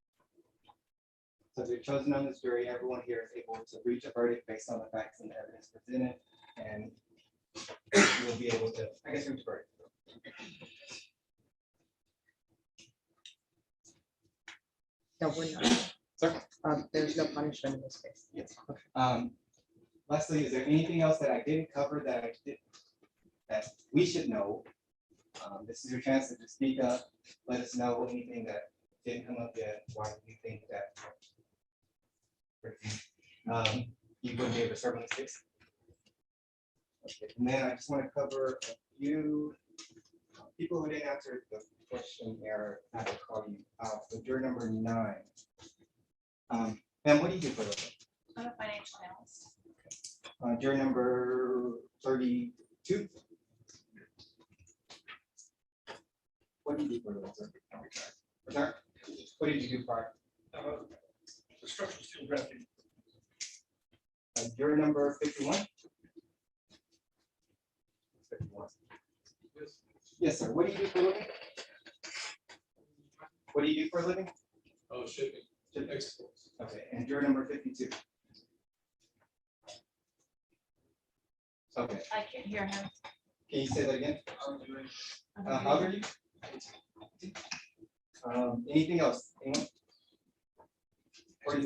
So if you're chosen on this jury, everyone here is able to reach a verdict based on the facts and the evidence presented, and you'll be able to, I guess, reach a verdict. No, we're not. Sir? There's no punishment in this case. Yes. Leslie, is there anything else that I didn't cover that that we should know? This is your chance to just speak up. Let us know anything that didn't come up yet. Why you think that you wouldn't be able to serve on this case? Okay. And then I just want to cover a few people who didn't answer the questionnaire. I will call you out. So juror number 9. Ma'am, what do you do for a living? I'm a financial analyst. Juror number 32. What do you do for a living, sir? Sir, what did you do prior? The structural steel drafting. Juror number 51. 51. Yes, sir. What do you do for a living? What do you do for a living? Oh, shipping. Exports. Okay, and juror number 52. Okay, I can't hear him. can you say that again? How old are you? Anything else? Anyone?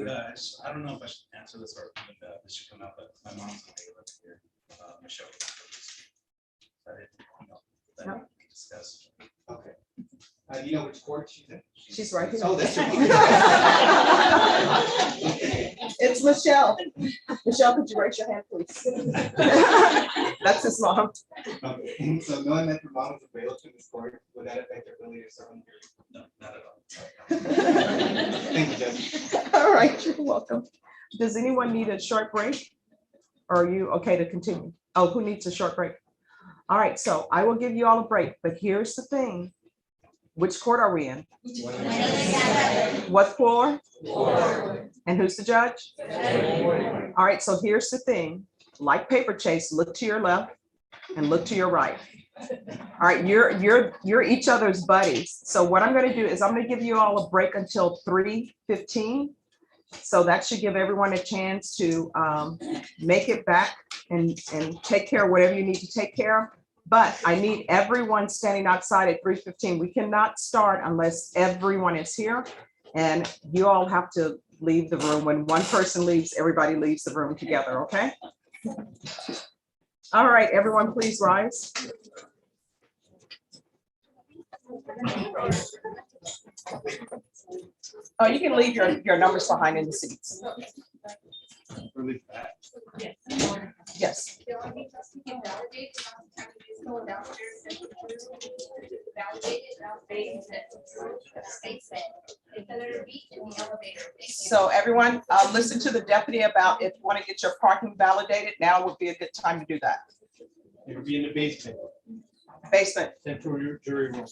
Guys, I don't know if I should answer this or if this should come out, but my mom's a bailiff here, Michelle. I didn't know that we could discuss. Okay. Do you know which court she's in? She's right here. Oh, that's your mom. It's Michelle. Michelle, could you raise your hand, please? That's his mom. Okay. So knowing that your mom is a bailiff in this court, would that affect your ability to serve on the No, not at all. jury? Thank you, Judge. All right, you're welcome. Does anyone need a short break? Or are you okay to continue? Oh, who needs a short break? All right, so I will give you all a break, but here's the thing. Which court are we in? What floor? And who's the judge? All right, so here's the thing. Like paper chase, look to your left and look to your right. All right, you're each other's buddies. So what I'm going to do is I'm going to give you all a break until 3:15. So that should give everyone a chance to make it back and take care of whatever you need to take care of. But I need everyone standing outside at 3:15. We cannot start unless everyone is here. And you all have to leave the room. When one person leaves, everybody leaves the room together, okay? All right, everyone, please rise. Oh, you can leave your numbers behind in the seats. Yes. Better be in the elevator. Thank you. So everyone, listen to the deputy about if you want to get your parking validated, now would be a good time to do that. It'll be in the basement, Basement. central jury room.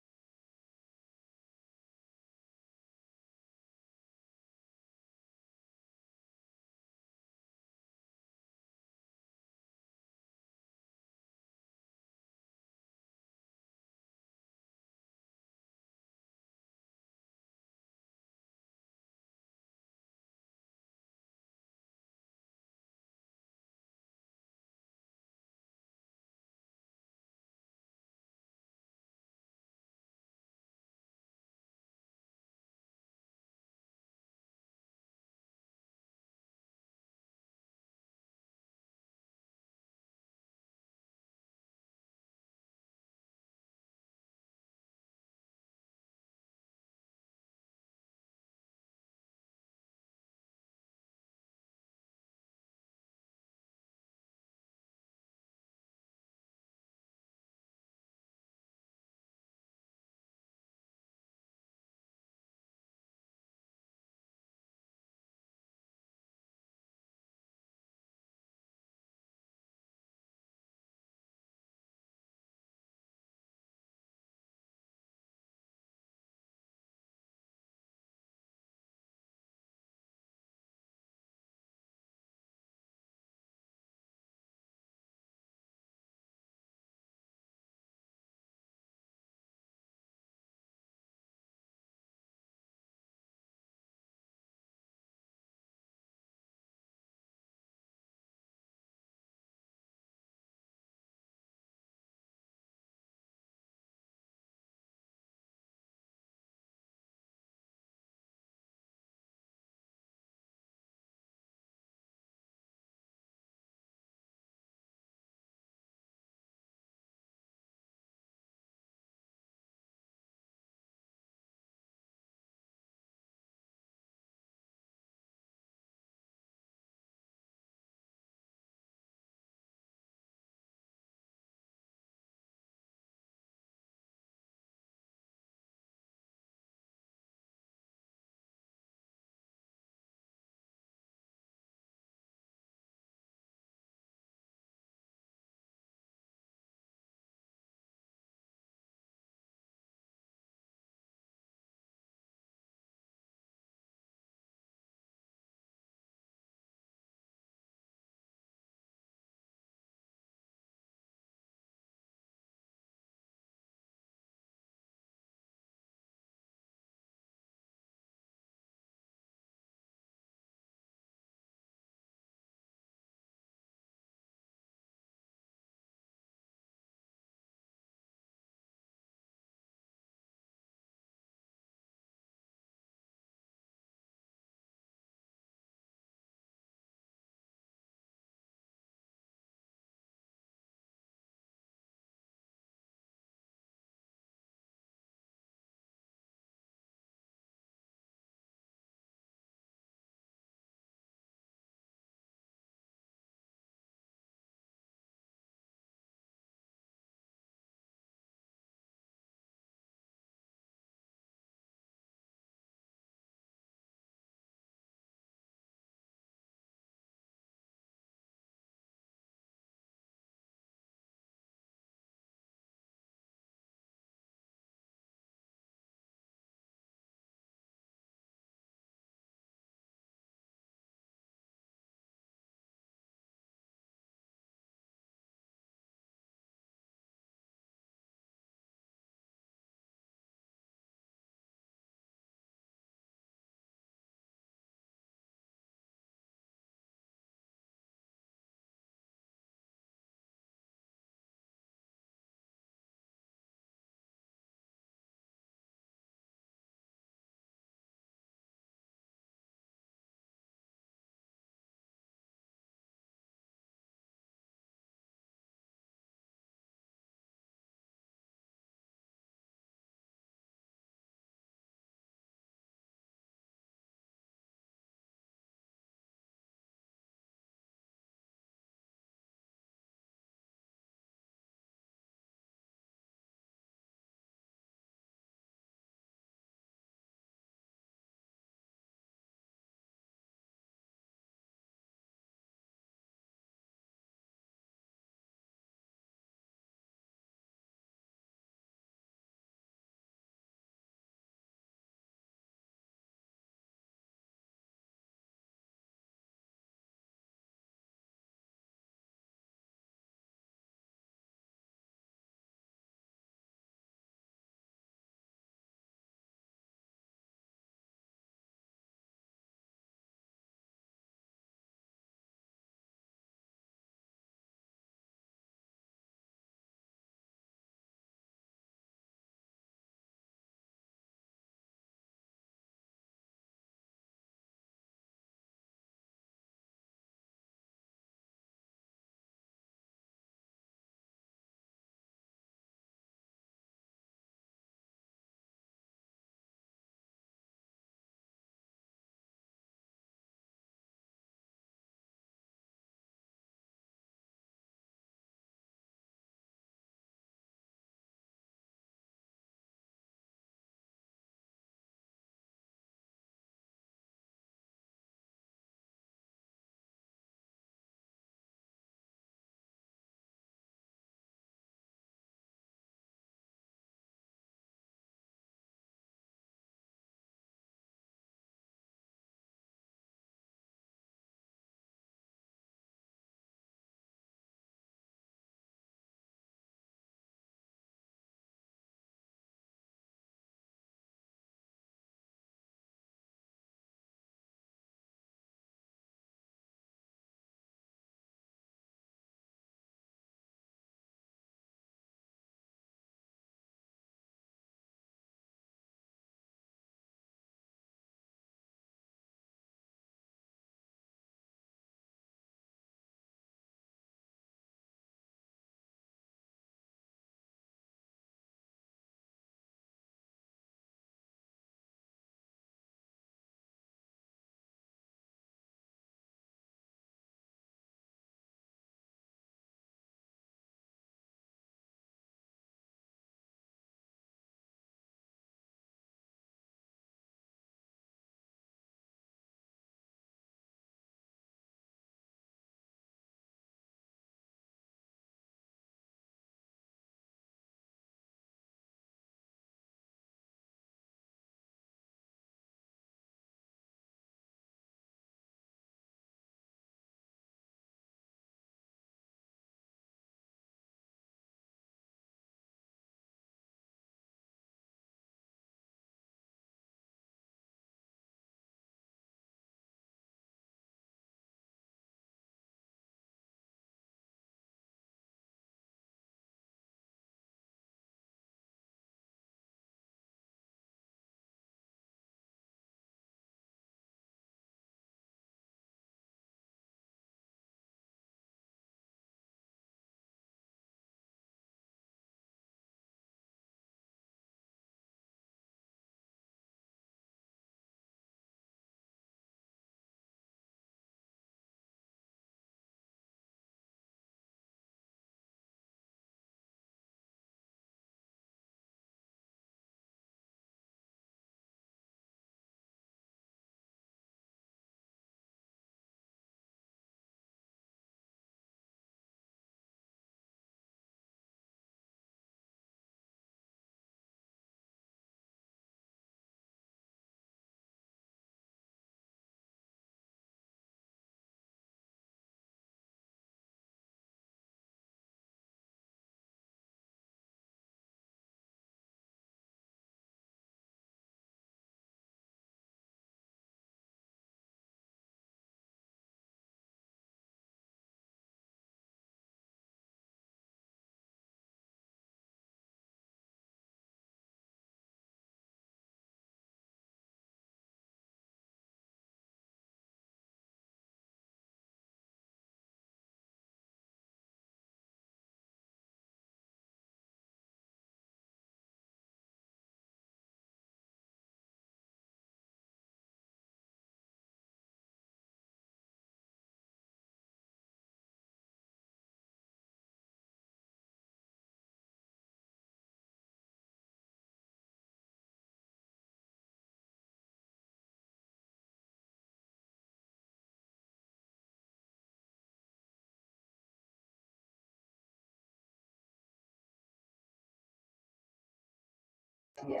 Yeah.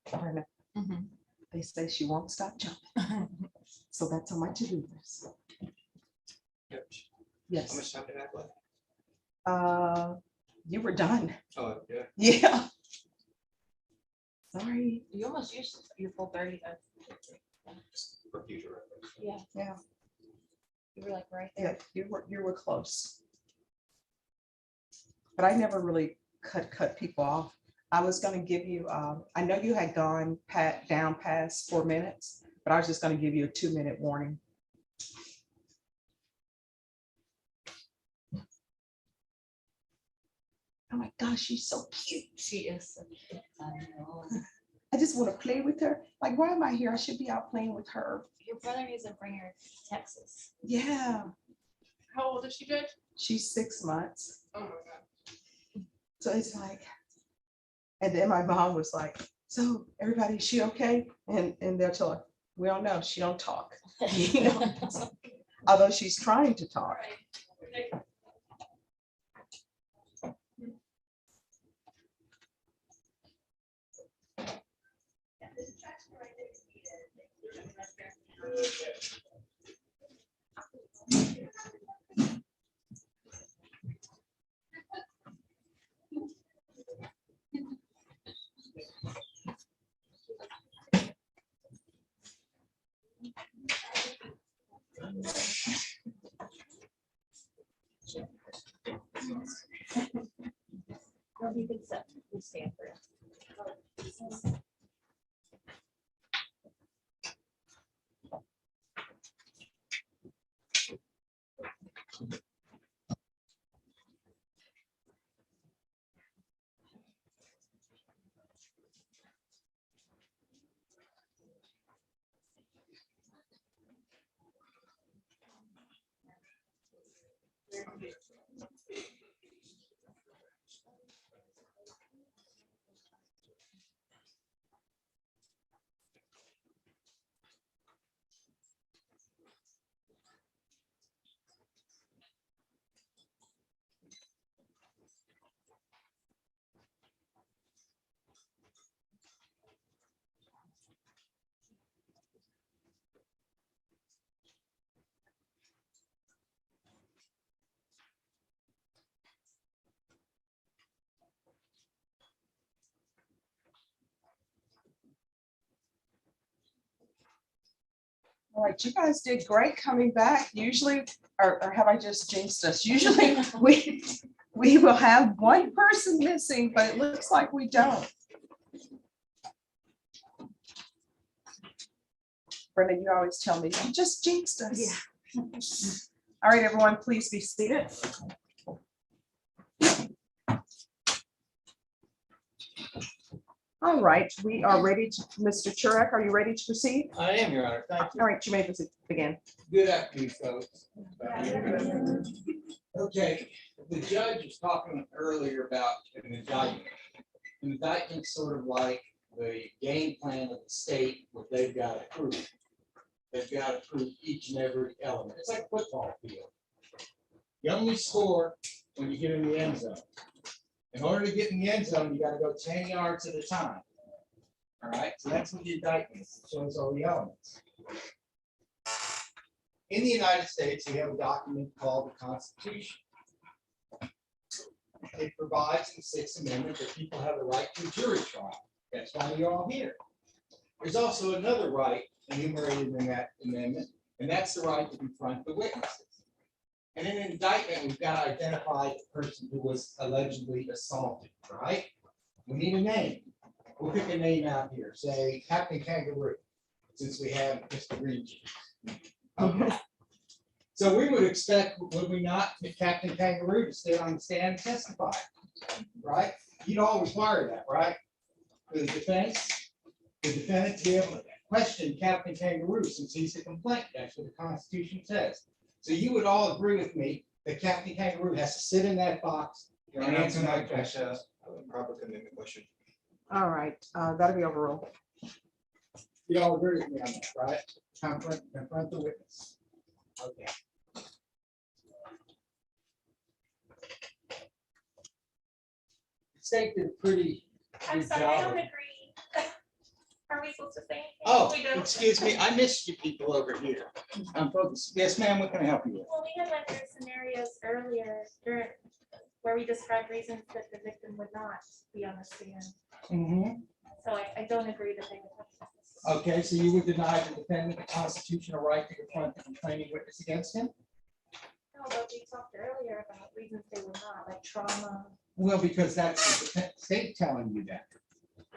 Brenda, they say she won't stop jumping. So that's on my to-do list. How Yes. much time did I have left? You were done. Oh, yeah. Yeah. Sorry. You almost used your full 30. For future reference. Yeah. Yeah. You were like right Yeah, there. you were close. But I never really cut people off. I was gonna give you, I know you had gone down past 4 minutes, but I was just gonna give you a 2-minute warning. Oh my gosh, she's so cute. She is. So cute. I know. I just want to play with her. Like, why am I here? I should be out playing with her. Your brother needs to bring her to Texas. Yeah, How old is she, Judge? she's 6 months. Oh my God. So it's like, and then my mom was like, so everybody, is she okay? And they'll tell her, we don't know, she don't talk. You know? Although she's trying to talk. No, you can sit. You stand for it. All right, you guys did great coming back. Usually, or have I just jinxed us? Usually we will have one person missing, but it looks like we don't. Brenda, you always tell me, you just jinxed us. Yeah. All right, everyone, please be seated. All right, we are ready to, Mr. Churek, are you ready to proceed? I am, Your Honor. Thank you. All right, you may begin. Good afternoon, folks. Okay, the judge was talking earlier about an indictment. An indictment's sort of like the game plan of the state, what they've got to prove. They've got to prove each and every element. It's like a football field. You only score when you get in the end zone. In order to get in the end zone, you got to go 10 yards at a time. All right, so that's what the indictment is. It shows all the elements. In the United States, we have a document called the Constitution. It provides in the Sixth Amendment that people have a right to a jury trial. That's why we're all here. There's also another right enumerated in that amendment, and that's the right to confront the witnesses. And in an indictment, we've got to identify the person who was allegedly assaulted, right? We need a name. We'll pick a name out here, say Captain Kangaroo, since we have Mr. Regis. Okay. So we would expect, would we not, Captain Kangaroo to stay on the stand and testify, right? You'd all require that, right? For the defense, the defendant to be able to question Captain Kangaroo since he's a complainant, that's what the Constitution says. So you would all agree with me that Captain Kangaroo has to sit in that box Your and Honor, answer can my I finish question. a proper commitment question? All right, that'll be overruled. You all agree with me on that, right? Confront the witness. Okay. The state did a pretty I'm good sorry, I job. don't of- agree. Are we supposed to say anything? Oh, We don't? excuse me, I missed you people over here. I'm focused. Yes, ma'am, what can I help you with? Well, we had went through scenarios earlier during, where we described reasons that the victim would not be on the stand. Mhm. So I don't agree that they would have to testify. Okay, so you would deny the defendant the constitutional right to confront the complaining witness against him? No, but we talked earlier about reasons they would not, like trauma. Well, because that's the state telling you that.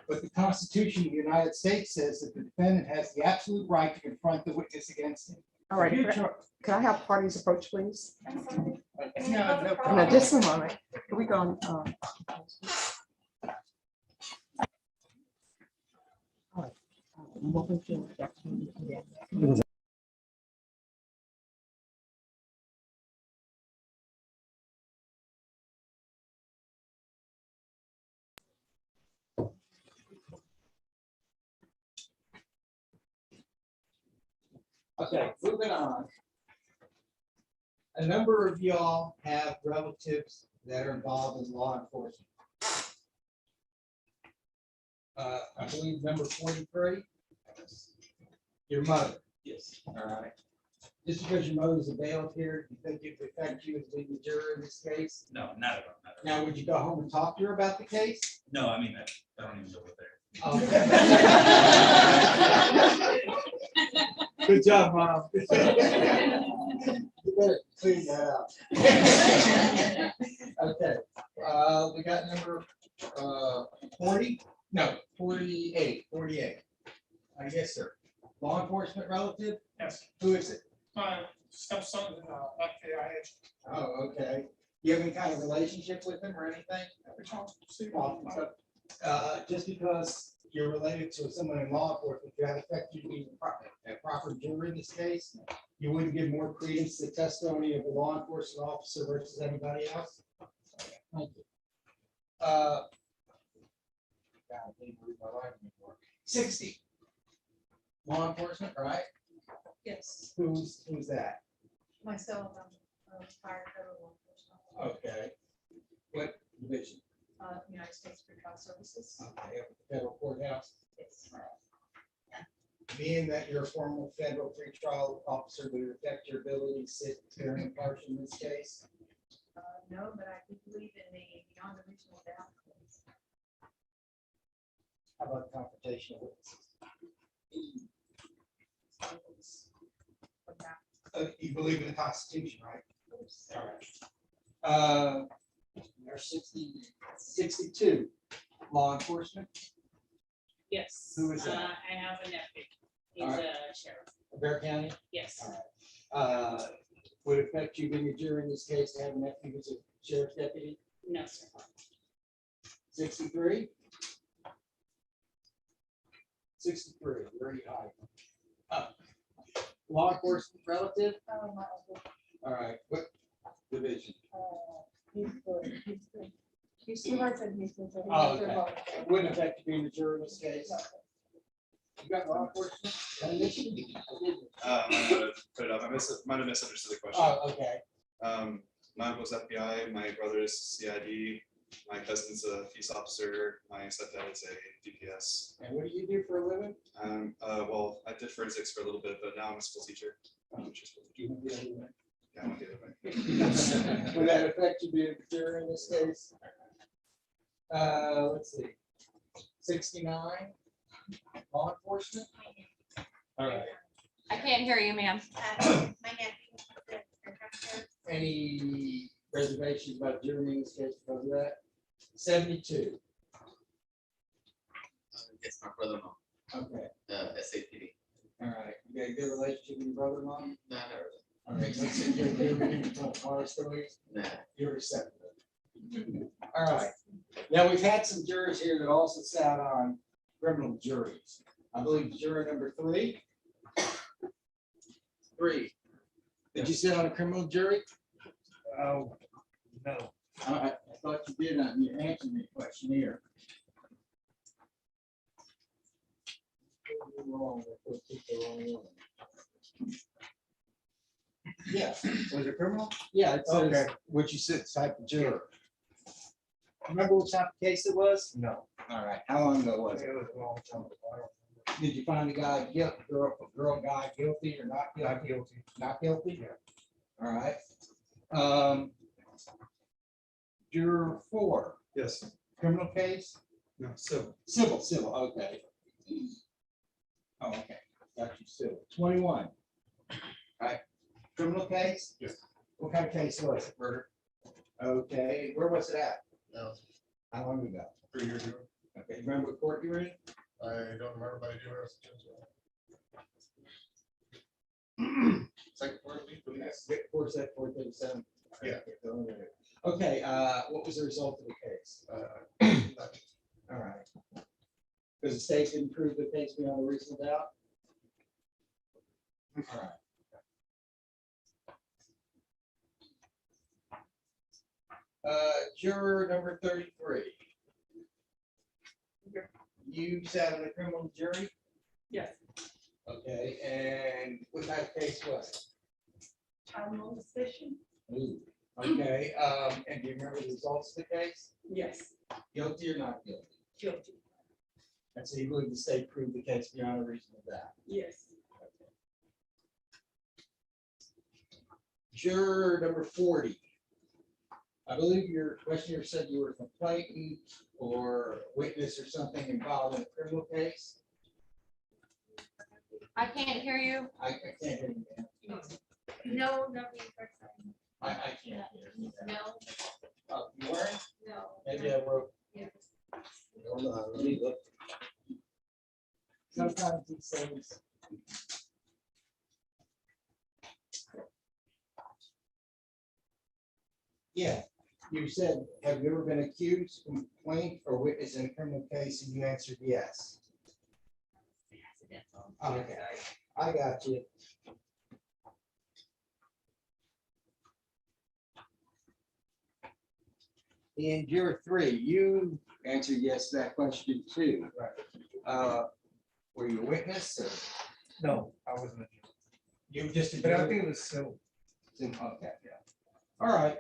But the Constitution of the United States says that the defendant has the absolute right to confront the witness against him. All right, If you can I have parties approach, please? I'm sorry. No, no No, problem. just a moment. Can we go? Okay, moving on. A number of y'all have relatives that are involved in law enforcement. I believe number 43. Your mother. Yes. All right. Just because your mother's a bailiff here, you think it would affect you as being the juror in this case? No, not at all. Not at all. Now, would you go home and talk to her about the case? No, I mean, I don't even go there. Good job, Mom. You better clean that up. Okay, we got number 40? No, 48. Yes, sir. Law enforcement relative? Yes. Who is it? My stepson, FAIH. Oh, okay. You have any kind of relationship with him or anything? Just because you're related to someone in law enforcement, that affect you being a proper juror in this case? You wouldn't give more credence to the testimony of a law enforcement officer versus anybody else? Thank you. God, I can't believe my life anymore. 60. Law enforcement, right? Yes, Who's that? myself, I'm retired federal law enforcement, Okay. What division? United States Pretrial Services. Okay, up at the federal courthouse. Yes. Being that you're a former federal pretrial officer, would it affect your ability to sit fair and impartial in this case? No, but I do believe in the beyond the reasonable doubt. How about confrontational witnesses? You believe in the Constitution, right? All right. There's 62, law enforcement, Yes. Who is that? I have a nephew. He's All right. a sheriff. Bear County. Yes. Would it affect you being a juror in this case to have a nephew who's a sheriff's deputy? No, sir. 63? 63, very high. Law enforcement relative? My uncle, All right, what division? Houston works in Houston. So Oh, okay. Wouldn't affect you being a juror in this case? You got law enforcement? Definition? Put it up. Might have misunderstood the question. Oh, okay. My uncle's FBI, my brother's CID, my cousin's a peace officer, my stepdad is a DPS. And what do you do for a living? Well, I did forensics for a little bit, but now I'm a school teacher. Yeah, I went the other way. Would that affect you being a juror in this case? Let's see. 69, law enforcement? All right. I can't hear you, ma'am. My nephew. Any reservations about jury in this case because of that? 72, It's my brother-in-law, okay. SAPD. All right. You got a good relationship with your brother-in-law? No, not really. All right, let's see, you're ready to tell horror stories? Nah. You're receptive. All right, now we've had some jurors here that also sat on criminal juries. I believe juror number 3. 3. Did you sit on a criminal jury? Oh, no. I thought you did, you answered the questionnaire. Wrong, I put the wrong one. Yeah, Was it criminal? yeah, it says, Okay. what you said, type of juror. Remember what type of case it was? No. All right, how long ago was it? It was a long time ago. I don't remember. Did you find the guy guilty, girl guy guilty or not Not guilty? guilty. Not guilty? Yeah. All right. Juror 4, Yes. criminal case? No, civil. Civil, okay. Oh, okay, got you, civil. 21. All right, criminal case? Yes. What kind of case was it? Murder. Okay, where was it at? How long ago? 3 years ago. Okay, remember what court you were in? I don't remember, but I do remember. Second part of me, but yes. Court set 437. Yeah. Okay, what was the result of the case? All right. Because the state didn't prove the case beyond a reasonable doubt? All right. Juror number 33. You sat on a criminal jury? Yes. Okay, and what kind of case was it? Child molestation? Ooh, okay, and do you remember the results of the case? Yes. Guilty or not guilty? Guilty. And so you believe the state proved the case beyond a reasonable doubt? Yes. Juror number 40. I believe your questioner said you were a complainant or witness or something involved in a criminal case. I can't hear you. I can't hear you, ma'am. No, nobody first. I can't hear you. No, You weren't? no. Maybe I wrote. Yeah. Hold on, let me look. Sometimes these things. Yeah, you said, have you ever been accused, complained, or witness in a criminal case, and you answered yes. Okay, I got you. In juror 3, you answered yes to that question too. Right. Were you a witness or No, I wasn't. you were just a But I juror? think it was civil. Okay, yeah. All right.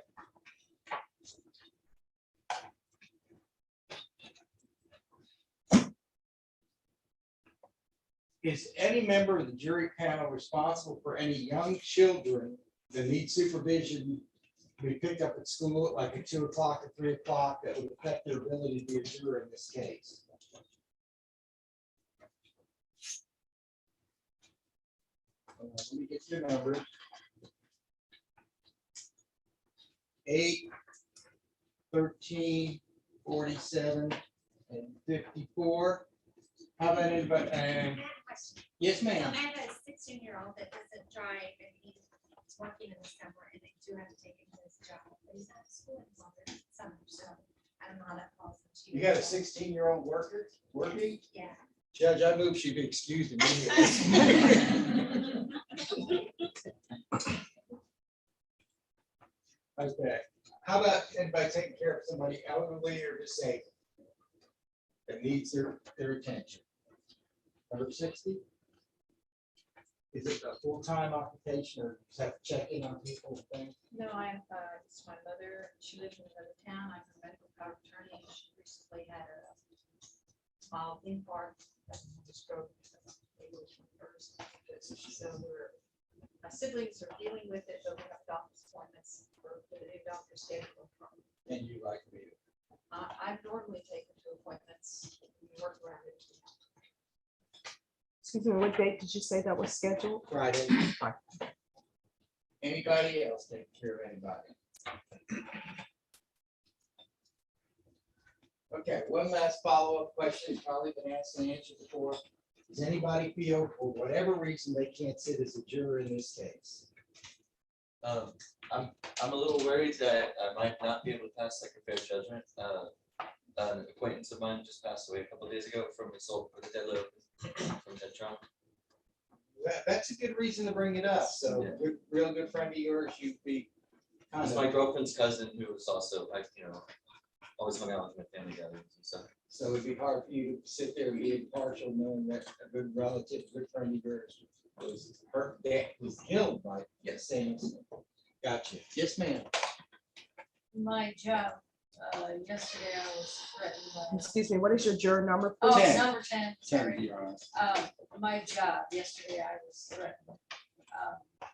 Is any member of the jury panel responsible for any young children that need supervision to be picked up at school at like at 2 o'clock or 3 o'clock that would affect their ability to be a juror in this case? Let me get your number. 8, 13, 47, and 54. How about anybody? Yes, ma'am. I have a 16-year-old that doesn't drive and he's working in the summer and they do have to take him to his job. But he's at school in summer, so I don't know how that falls into. You got a 16-year-old worker working? Yeah. Judge, I move she be excused immediately. Okay. How about anybody taking care of somebody elderly or disabled that needs their attention? Number 60? Is it a full-time occupation or just have to check in on people and things? No, I'm, it's my mother, she lives in another town, I'm a medical power of attorney, and she recently had a mild infarct, stroke. So my siblings are dealing with it, but we have doctor's appointments for the new doctor schedule. And you like me? I normally take them to appointments, we work around it. Excuse me, what date did you say that was scheduled? Friday. Anybody else taking care of anybody? Okay, one last follow-up question, it's probably been asked and answered before. Does anybody feel for whatever reason they can't sit as a juror in this case? I'm a little worried that I might not be able to pass like a fair judgment. An acquaintance of mine just passed away a couple days ago from assault with a deadly weapon from head trauma. That's a good reason to bring it up. So, Yeah. real good friend of yours, you'd be kind It's of. my girlfriend's cousin who was also like, always hung out with my family gatherings and stuff. So it'd be hard for you to sit there and be impartial knowing that a good relative, good friend of yours was hurt, that was killed by the same. Gotcha. Yes, ma'am. My job, yesterday I was threatened by. Excuse me, what is your juror number? Oh, please? number 10, sorry. be honest. My job, yesterday I was threatened.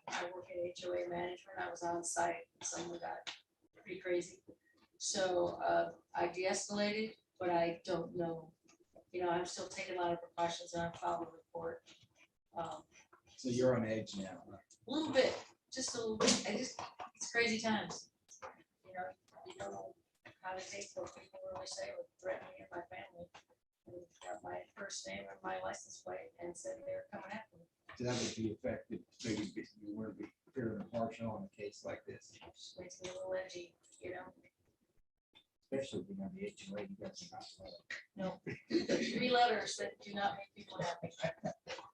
I work in HOA management, I was on site, someone got pretty crazy. So I de-escalated, but I don't know, I'm still taking a lot of precautions and I filed a report. So you're on edge now. Huh? A little bit, just a little bit, it's crazy times. You don't know how to take what people really say or threaten me and my family. And got my first name and my license plate and said they were coming after me. So that would be effective. So you want to be fair and impartial on a case like this. Just makes me a little edgy, Especially when you're on the HOA, you got some. No, 3 letters that do not make people happy.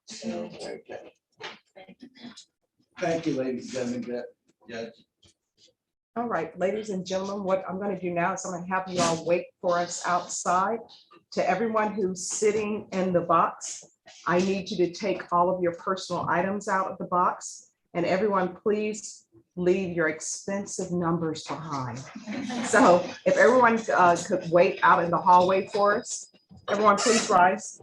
So, Okay. thank you. Thank you, ladies and gentlemen. Judge. All right, ladies and gentlemen, what I'm going to do now is I'm going to have you all wait for us outside. To everyone who's sitting in the box, I need you to take all of your personal items out of the box. And everyone, please leave your expensive numbers behind. So if everyone could wait out in the hallway for us, everyone please rise.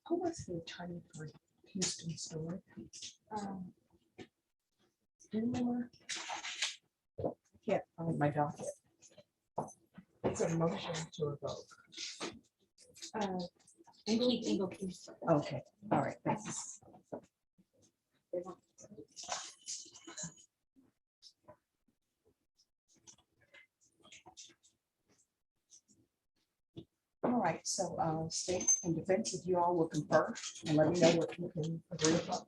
Who was the attorney for Houston story? Do you remember? I can't find my docket. It's a motion to revoke. Okay, all right, thanks. All right, so state and defense, if you all will confer and let me know what you can agree upon.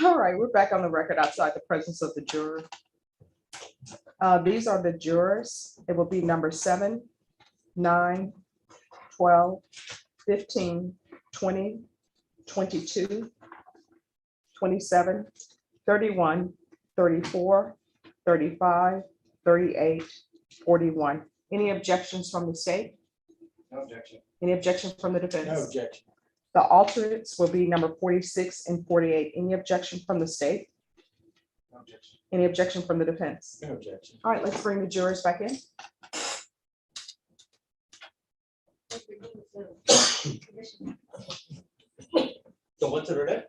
All right, we're back on the record outside the presence of the juror. These are the jurors. It will be number 7, 9, 12, 15, 20, 22, 27, 31, 34, 35, 38, 41. Any objections from the state? No objection. Any objection from the defense? No objection. The alternates will be number 46 and 48. Any objection from the state? No objection. Any objection from the defense? No objection. All right, let's bring the jurors back in. So what's it today?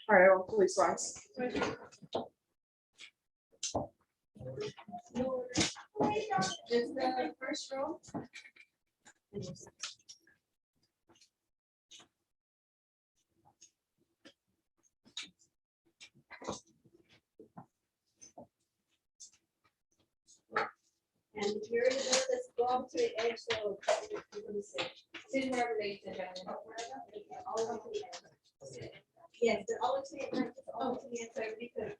All right, please rise. Just the first row. And the jury will just go up to the edge, so you're gonna sit. Sit wherever they sit down. All the way to the end. Yes, all the way to the end, all the way to the end, so everybody could.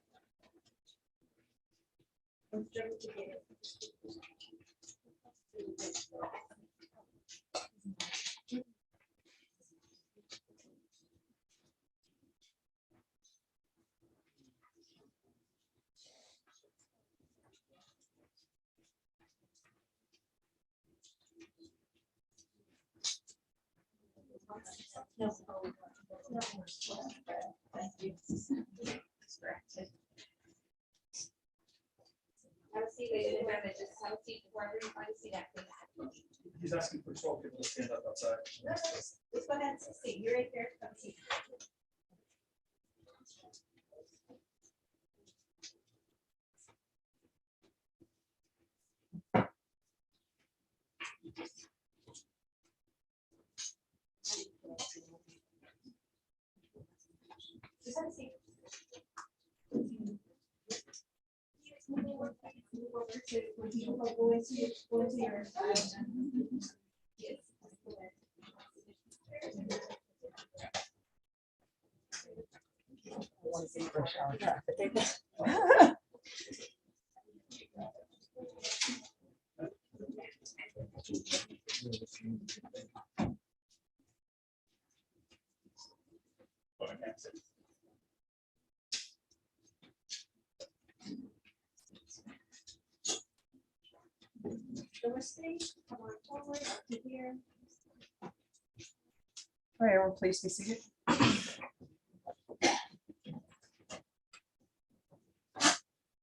I'm struggling to get it. No. Thank you. Have a seat, ladies and gentlemen, just have a seat before everybody see that, please. He's asking for 12 people to stand up outside. Just go ahead and sit, you're right there, have a seat. Just have a seat. Go into your. Yes. Come on forward to here. All right, everyone, please be seated.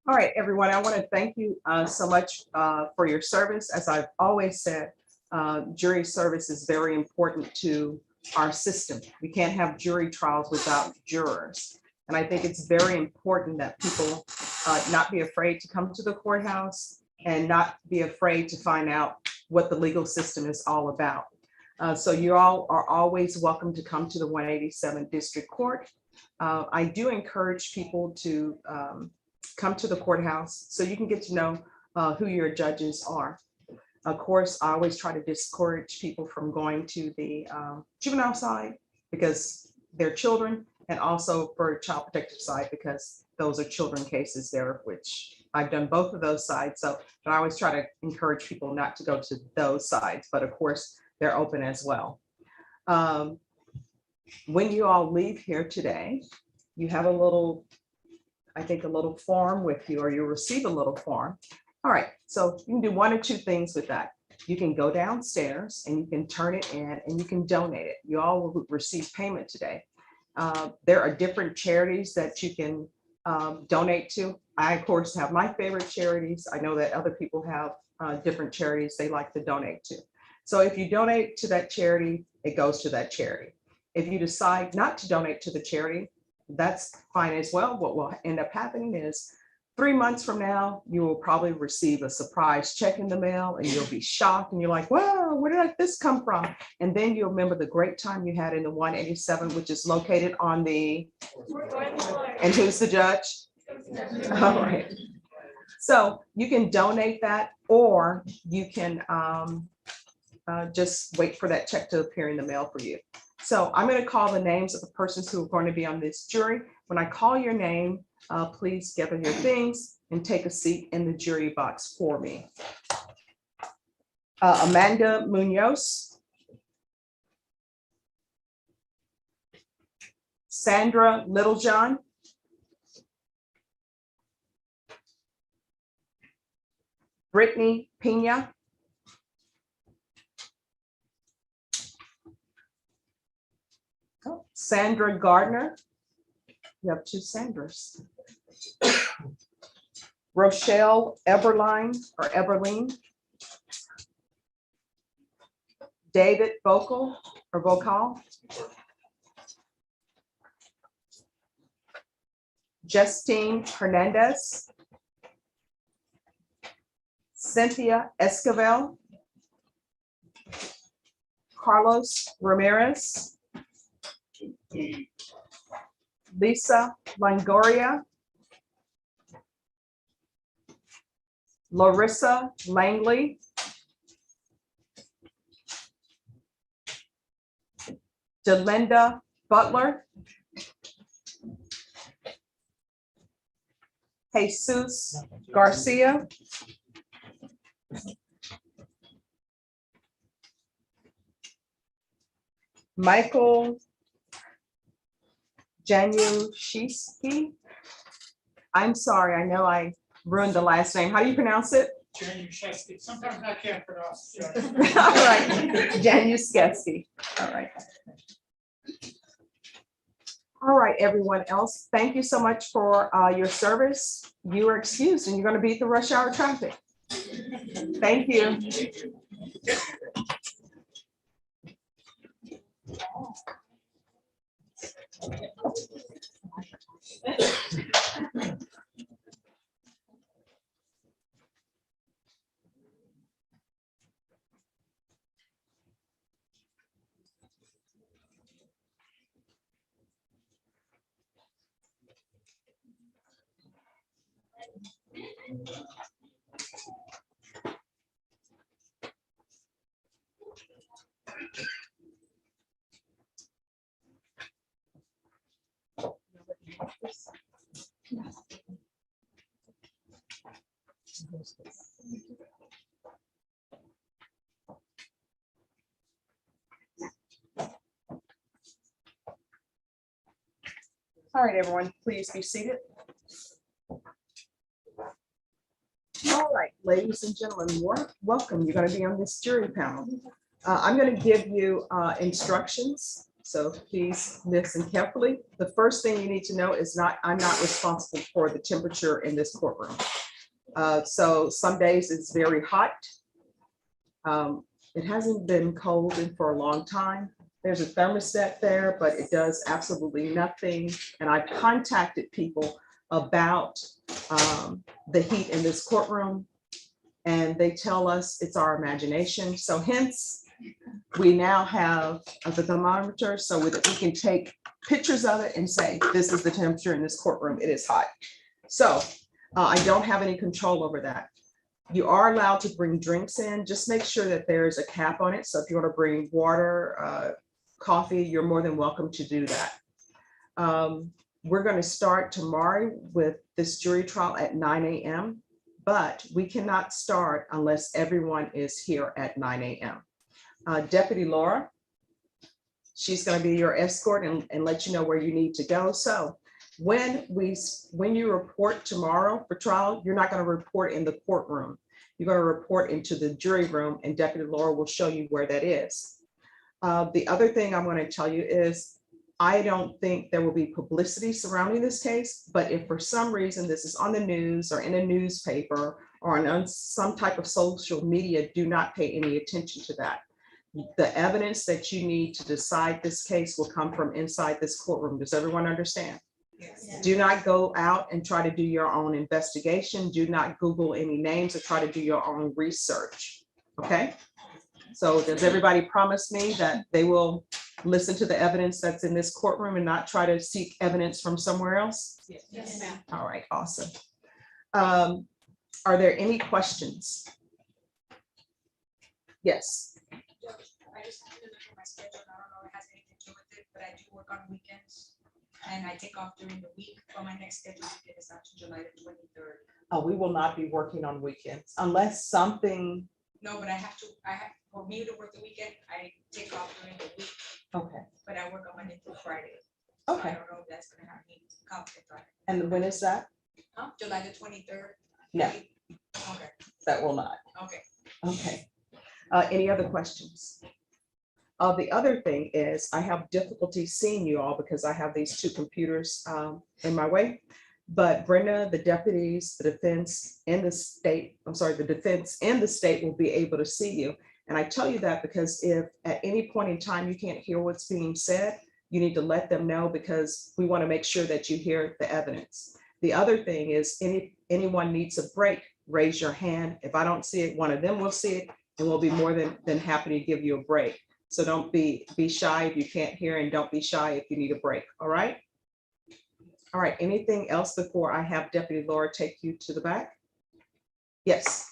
All right, everyone, I want to thank you so much for your service. As I've always said, jury service is very important to our system. We can't have jury trials without jurors. And I think it's very important that people not be afraid to come to the courthouse and not be afraid to find out what the legal system is all about. So you all are always welcome to come to the 187th District Court. I do encourage people to come to the courthouse so you can get to know who your judges are. Of course, I always try to discourage people from going to the juvenile side because they're children, and also for child protective side because those are children cases there, which I've done both of those sides. So, but I always try to encourage people not to go to those sides, but of course, they're open as well. When you all leave here today, you have a little, I think a little form with you, or you'll receive a little form. All right, so you can do one or two things with that. You can go downstairs and you can turn it in and you can donate it. You all will receive payment today. There are different charities that you can donate to. I, of course, have my favorite charities. I know that other people have different charities they like to donate to. So if you donate to that charity, it goes to that charity. If you decide not to donate to the charity, that's fine as well. What will end up happening is 3 months from now, you will probably receive a surprise check in the mail and you'll be shocked and you're like, wow, where did this come from? And then you'll remember the great time you had in the 187, which is located on the, and who's the judge? All right. So you can donate that, or you can just wait for that check to appear in the mail for you. So I'm going to call the names of the persons who are going to be on this jury. When I call your name, please gather your things and take a seat in the jury box for me. Amanda Munoz, Sandra Littlejohn, Brittany Pena, Sandra Gardner. You have 2 Sandras. Rochelle Eberline or Eberline. David Vocal or Vocal. Justine Hernandez. Cynthia Esquivel. Carlos Ramirez. Lisa Longoria. Larissa Langley. Delinda Butler. Jesus Garcia. Michael Januszewski. I'm sorry, I know I ruined the last name. How do you pronounce it? Januszewski. Sometimes I can't pronounce it. All right, Januszewski. All right. All right, everyone else, thank you so much for your service. You are excused and you're going to beat the rush hour traffic. Thank you. All right, everyone, please be seated. All right, ladies and gentlemen, welcome. You're going to be on this jury panel. I'm going to give you instructions, so please listen carefully. The first thing you need to know is I'm not responsible for the temperature in this courtroom. So some days it's very hot. It hasn't been cold for a long time. There's a thermostat there, but it does absolutely nothing. And I've contacted people about the heat in this courtroom, and they tell us it's our imagination. So hence, we now have the thermometer so that we can take pictures of it and say, this is the temperature in this courtroom, it is hot. So I don't have any control over that. You are allowed to bring drinks in, just make sure that there's a cap on it. So if you want to bring water, coffee, you're more than welcome to do that. We're going to start tomorrow with this jury trial at 9 a.m., but we cannot start unless everyone is here at 9 a.m. Deputy Laura, she's going to be your escort and let you know where you need to go. So when you report tomorrow for trial, you're not going to report in the courtroom. You're going to report into the jury room, and Deputy Laura will show you where that is. The other thing I'm going to tell you is I don't think there will be publicity surrounding this case, but if for some reason this is on the news or in a newspaper or on some type of social media, do not pay any attention to that. The evidence that you need to decide this case will come from inside this courtroom. Does everyone understand? Do not go out and try to do your own investigation. Do not Google any names or try to do your own research. Okay? So does everybody promise me that they will listen to the evidence that's in this courtroom and not try to seek evidence from somewhere else? Yes, ma'am. All right, awesome. Are there any questions? Yes. I just have to look at my schedule. I don't know if it has anything to do with it, but I do work on weekends. And I take off during the week, but my next schedule weekend is out to July the 23rd. We will not be working on weekends unless something. No, but I have, for me to work the weekend, I take off during the week, Okay, but I work on Monday through Friday. So I okay. don't know if that's gonna have any conflict on it. And when is that? Huh? July the 23rd? No, Okay, that will not. okay. Okay. Any other questions? The other thing is I have difficulty seeing you all because I have these two computers in my way. But Brenda, the deputies, the defense and the state, the defense and the state will be able to see you. And I tell you that because if at any point in time you can't hear what's being said, you need to let them know because we want to make sure that you hear the evidence. The other thing is anyone needs a break, raise your hand. If I don't see it, one of them will see it and we'll be more than happy to give you a break. So don't be shy if you can't hear and don't be shy if you need a break, all right? All right, anything else before I have Deputy Laura take you to the back? Yes.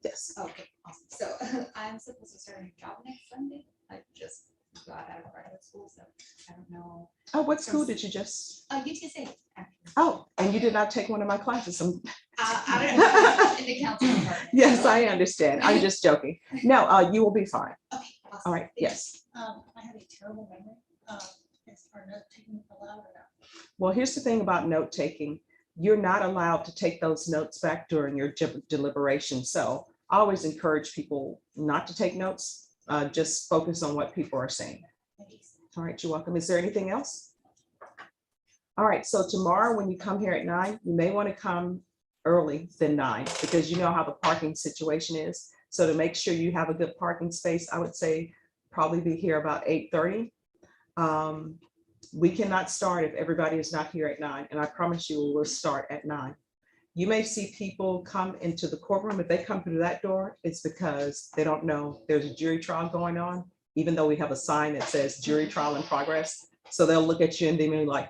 Yes. Okay, awesome. So I'm supposed to start a new job next Sunday. I just got out of private school, so I don't know. Oh, what school did you just? UTSA. Actually. Oh, and you did not take one of my classes. I don't know. In the counseling department. Yes, I understand. I'm just joking. No, you will be fine. Okay, awesome. All right, yes. I have a terrible memory. Is our note taking allowed or not? Well, here's the thing about note taking. You're not allowed to take those notes back during your deliberation. So I always encourage people not to take notes, just focus on what people are saying. All right, you're welcome. Is there anything else? All right, so tomorrow when you come here at 9, you may want to come early than 9 because you know how the parking situation is. So to make sure you have a good parking space, I would say probably be here about 8:30. We cannot start if everybody is not here at 9, and I promise you we'll start at 9. You may see people come into the courtroom. If they come through that door, it's because they don't know there's a jury trial going on, even though we have a sign that says jury trial in progress. So they'll look at you and they may be like,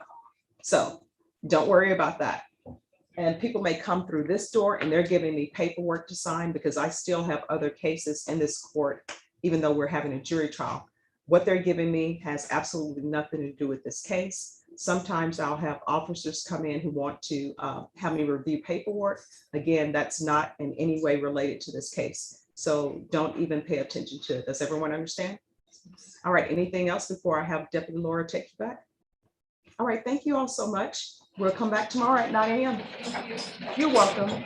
so don't worry about that. And people may come through this door and they're giving me paperwork to sign because I still have other cases in this court, even though we're having a jury trial. What they're giving me has absolutely nothing to do with this case. Sometimes I'll have officers come in who want to have me review paperwork. Again, that's not in any way related to this case. So don't even pay attention to it. Does everyone understand? All right, anything else before I have Deputy Laura take you back? All right, thank you all so much. We'll come back tomorrow at 9 a.m. You're welcome.